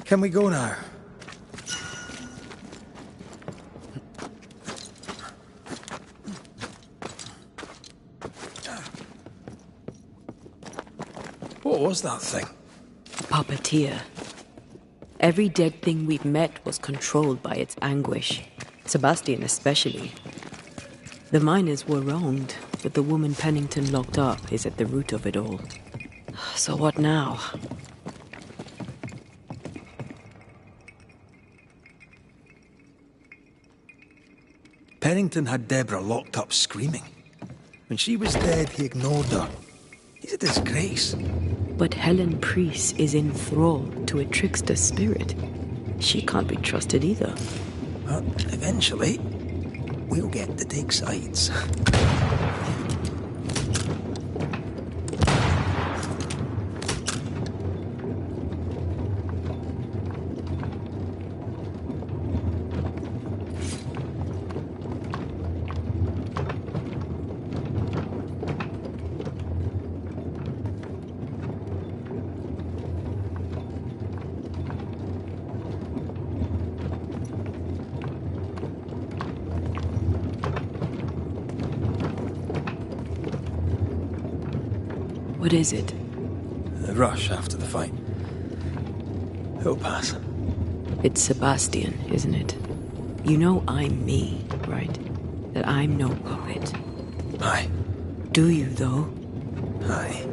Can we go now? What was that thing? A puppeteer. Every dead thing we've met was controlled by its anguish. Sebastian especially. The miners were wronged, but the woman Pennington locked up is at the root of it all. So what now? Pennington had Deborah locked up screaming. When she was dead, he ignored her. He's a disgrace. But Helen Priest is in thrall to a trickster spirit. She can't be trusted either. But eventually, we'll get to take sides. What is it? The rush after the fight. It'll pass. It's Sebastian, isn't it? You know I'm me, right? That I'm no puppet. Aye. Do you, though? Aye.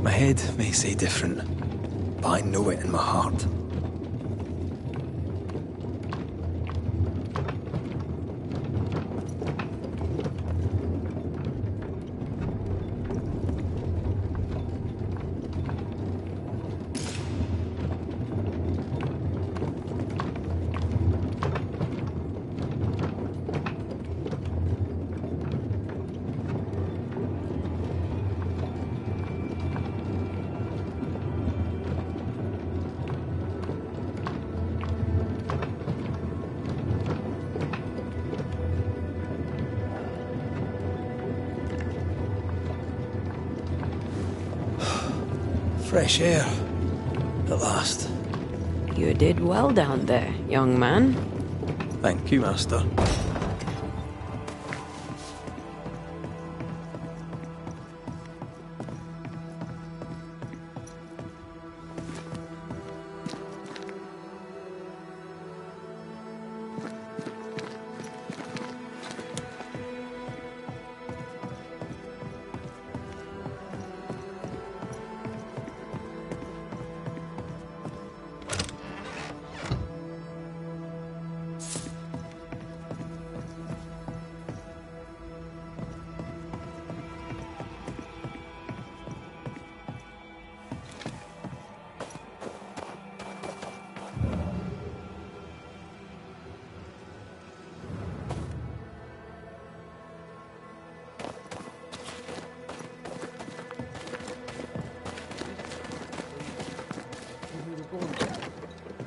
My head may say different, but I know it in my heart. Fresh air. At last. You did well down there, young man. Thank you, Master.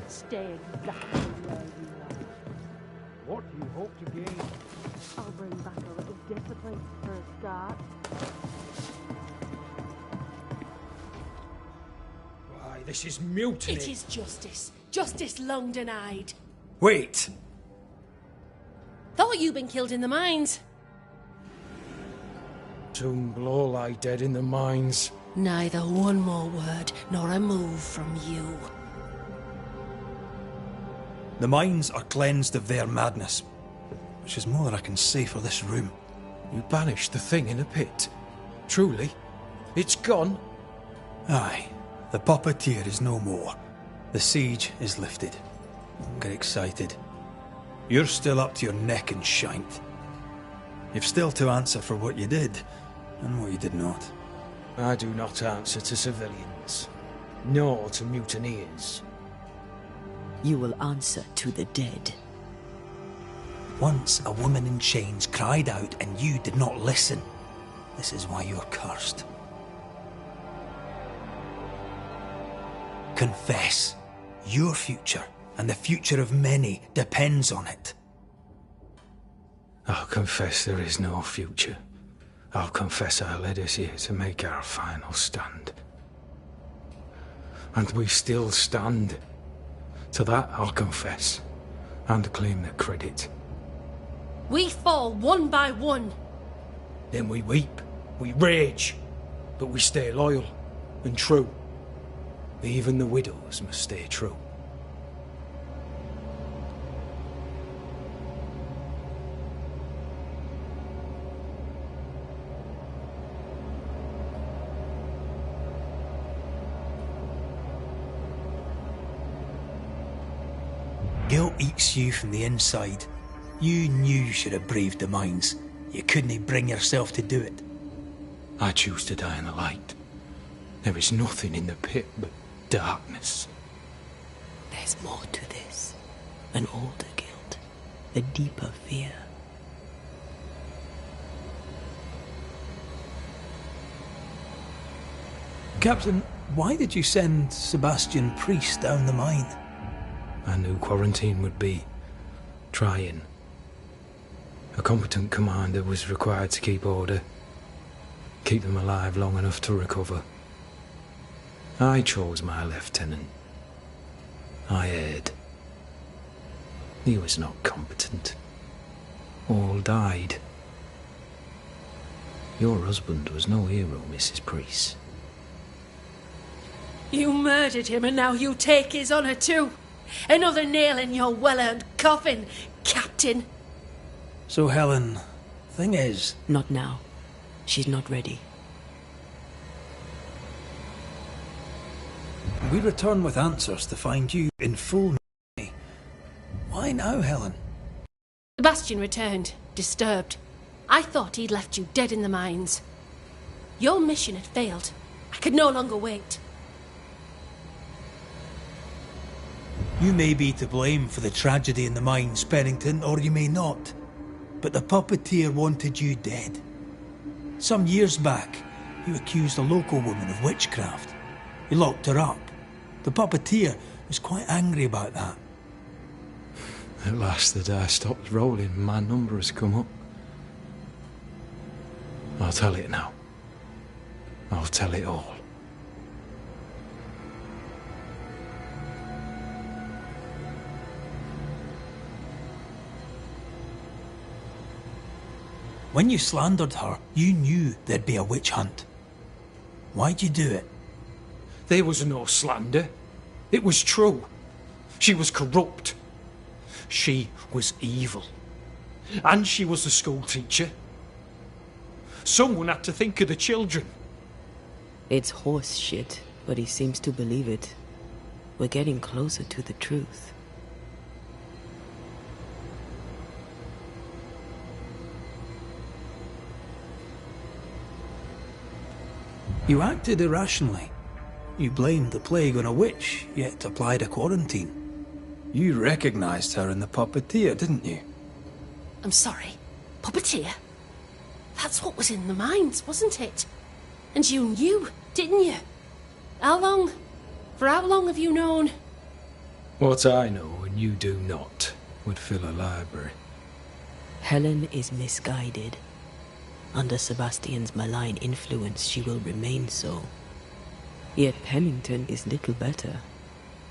Stay exactly where you are. What do you hope to gain? I'll bring back a little discipline for a start. Why, this is mutiny. It is justice. Justice long denied. Wait! Thought you'd been killed in the mines. Soon will all lie dead in the mines. Neither one more word nor a move from you. The mines are cleansed of their madness, which is more than I can say for this room. You banished the thing in a pit. Truly, it's gone. Aye, the puppeteer is no more. The siege is lifted. Get excited. You're still up to your neck in shite. You've still to answer for what you did, and what you did not. I do not answer to civilians, nor to mutineers. You will answer to the dead. Once a woman in chains cried out and you did not listen. This is why you're cursed. Confess. Your future and the future of many depends on it. I'll confess there is no future. I'll confess I led us here to make our final stand. And we still stand. To that I'll confess, and claim the credit. We fall one by one. Then we weep, we rage, but we stay loyal and true. Even the widows must stay true. Guilt eats you from the inside. You knew you should have braved the mines. You couldn't bring yourself to do it. I choose to die in the light. There is nothing in the pit but darkness. There's more to this. An older guilt. A deeper fear. Captain, why did you send Sebastian Priest down the mine? I knew quarantine would be trying. A competent commander was required to keep order, keep them alive long enough to recover. I chose my lieutenant. I erred. He was not competent. All died. Your husband was no hero, Mrs. Priest. You murdered him and now you take his honour too. Another nail in your well-earned coffin, Captain. So, Helen, thing is... Not now. She's not ready. We return with answers to find you in full misery. Why now, Helen? Sebastian returned, disturbed. I thought he'd left you dead in the mines. Your mission had failed. I could no longer wait. You may be to blame for the tragedy in the mines, Pennington, or you may not. But the puppeteer wanted you dead. Some years back, you accused a local woman of witchcraft. You locked her up. The puppeteer was quite angry about that. At last the die stopped rolling and my number has come up. I'll tell it now. I'll tell it all. When you slandered her, you knew there'd be a witch hunt. Why'd you do it? There was no slander. It was true. She was corrupt. She was evil. And she was a school teacher. Someone had to think of the children. It's horse shit, but he seems to believe it. We're getting closer to the truth. You acted irrationally. You blamed the plague on a witch, yet applied a quarantine. You recognized her in the puppeteer, didn't you? I'm sorry. Puppeteer? That's what was in the mines, wasn't it? And you knew, didn't you? How long? For how long have you known? What I know and you do not would fill a library. Helen is misguided. Under Sebastian's malign influence, she will remain so. Yet Pennington is little better.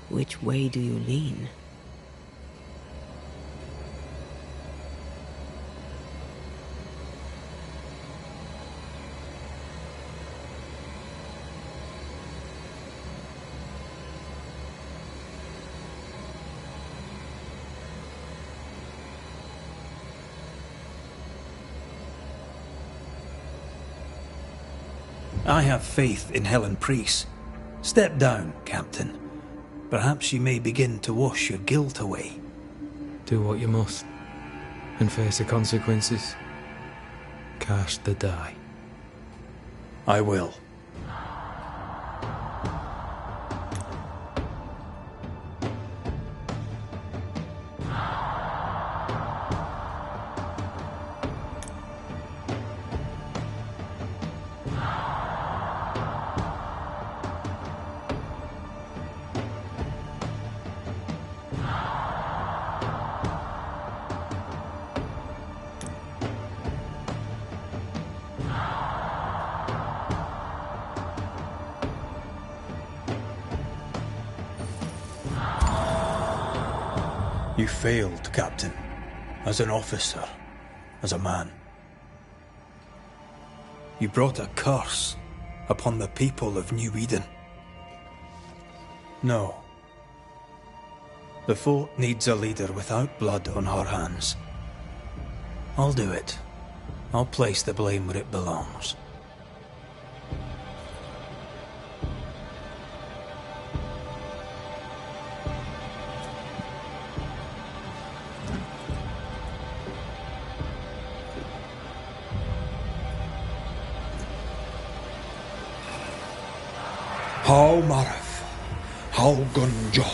Which way do you lean? I have faith in Helen Priest. Step down, Captain. Perhaps you may begin to wash your guilt away. Do what you must, and face the consequences. Cast the die. I will. You failed, Captain. As an officer, as a man. You brought a curse upon the people of New Eden. No. The fort needs a leader without blood on her hands. I'll do it. I'll place the blame where it belongs. How Marif, how Gunjaw.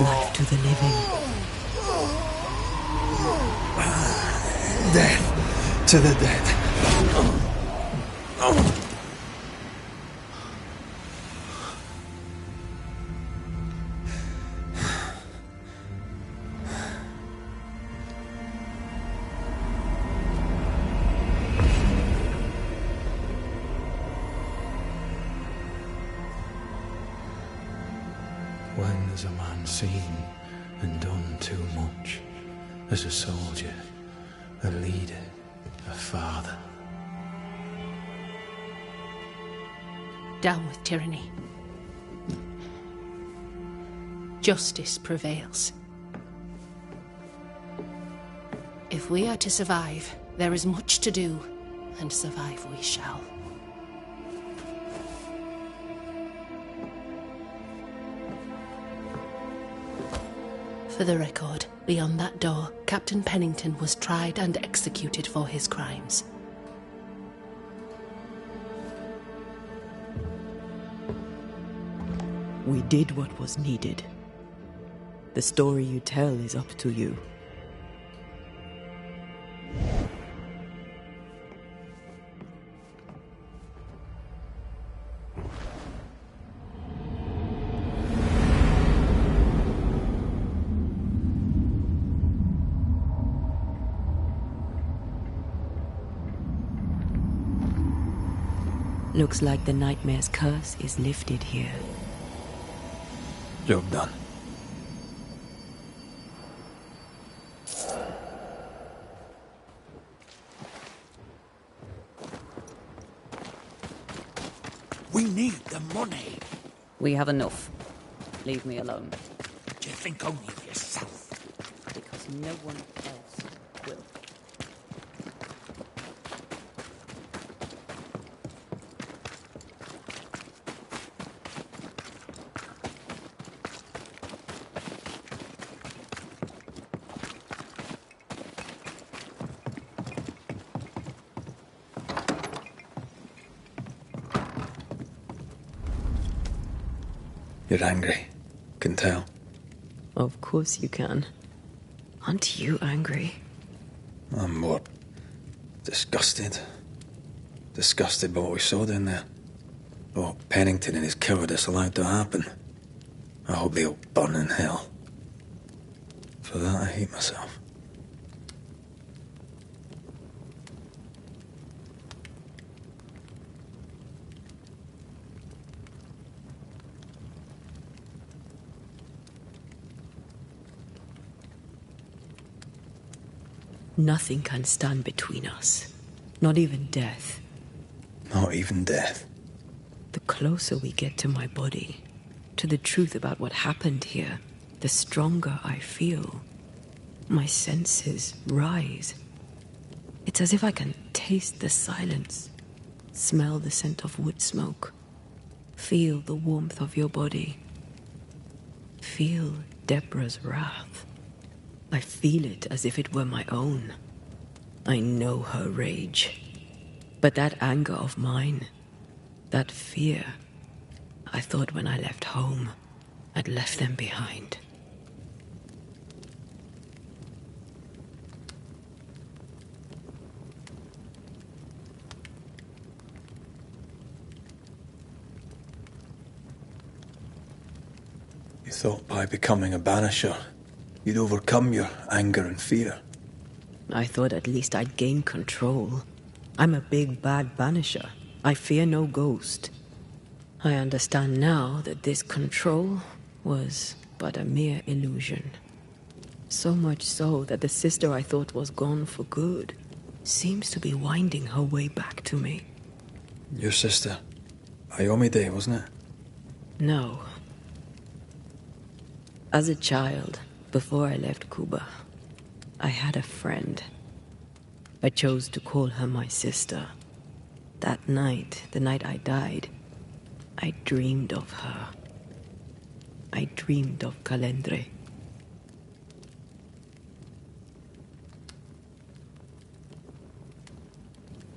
Life to the living. Death to the dead. When has a man seen and done too much as a soldier A leader. A father. Down with tyranny. Justice prevails. If we are to survive, there is much to do, and survive we shall. For the record, beyond that door, Captain Pennington was tried and executed for his crimes. We did what was needed. The story you tell is up to you. Looks like the nightmare's curse is lifted here. Job done. We need the money. We have enough. Leave me alone. Do you think only of yourself? Because no one else will. You're angry. Can tell. Of course you can. Aren't you angry? I'm more disgusted. Disgusted by what we saw down there. What Pennington and his cowardice allowed to happen. I hope they'll burn in hell. For that I hate myself. Nothing can stand between us. Not even death. Not even death. The closer we get to my body, to the truth about what happened here, the stronger I feel. My senses rise. It's as if I can taste the silence, smell the scent of wood smoke, feel the warmth of your body, feel Deborah's wrath. I feel it as if it were my own. I know her rage. But that anger of mine, that fear, I thought when I left home, I'd left them behind. You thought by becoming a banisher, you'd overcome your anger and fear. I thought at least I'd gain control. I'm a big bad banisher. I fear no ghost. I understand now that this control was but a mere illusion. So much so that the sister I thought was gone for good seems to be winding her way back to me. Your sister. Ayomide, wasn't it? No. As a child, before I left Cuba, I had a friend. I chose to call her my sister. That night, the night I died, I dreamed of her. I dreamed of Calendre.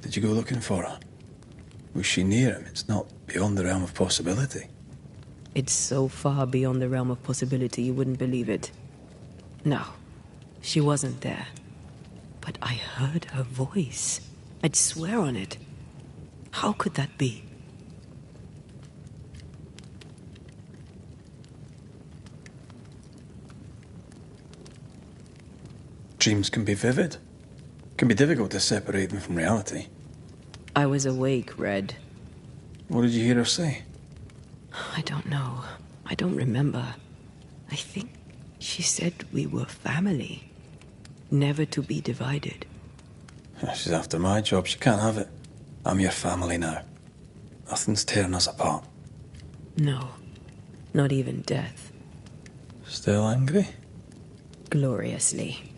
Did you go looking for her? Was she near him? It's not beyond the realm of possibility. It's so far beyond the realm of possibility you wouldn't believe it. No, she wasn't there. But I heard her voice. I'd swear on it. How could that be? Dreams can be vivid. Can be difficult to separate them from reality. I was awake, Red. What did you hear her say? I don't know. I don't remember. I think she said we were family. Never to be divided. She's after my job. She can't have it. I'm your family now. Nothing's tearing us apart. No, not even death. Still angry? Gloriously.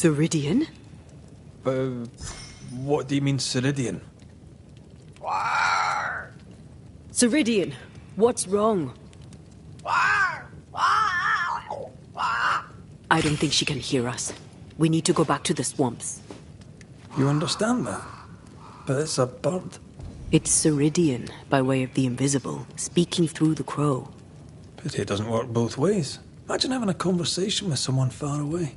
Ceridian? What do you mean, Ceridian? Ceridian, what's wrong? I don't think she can hear us. We need to go back to the swamps. You understand that? But it's a bird. It's Ceridian, by way of the invisible, speaking through the crow. Pity it doesn't work both ways. Imagine having a conversation with someone far away.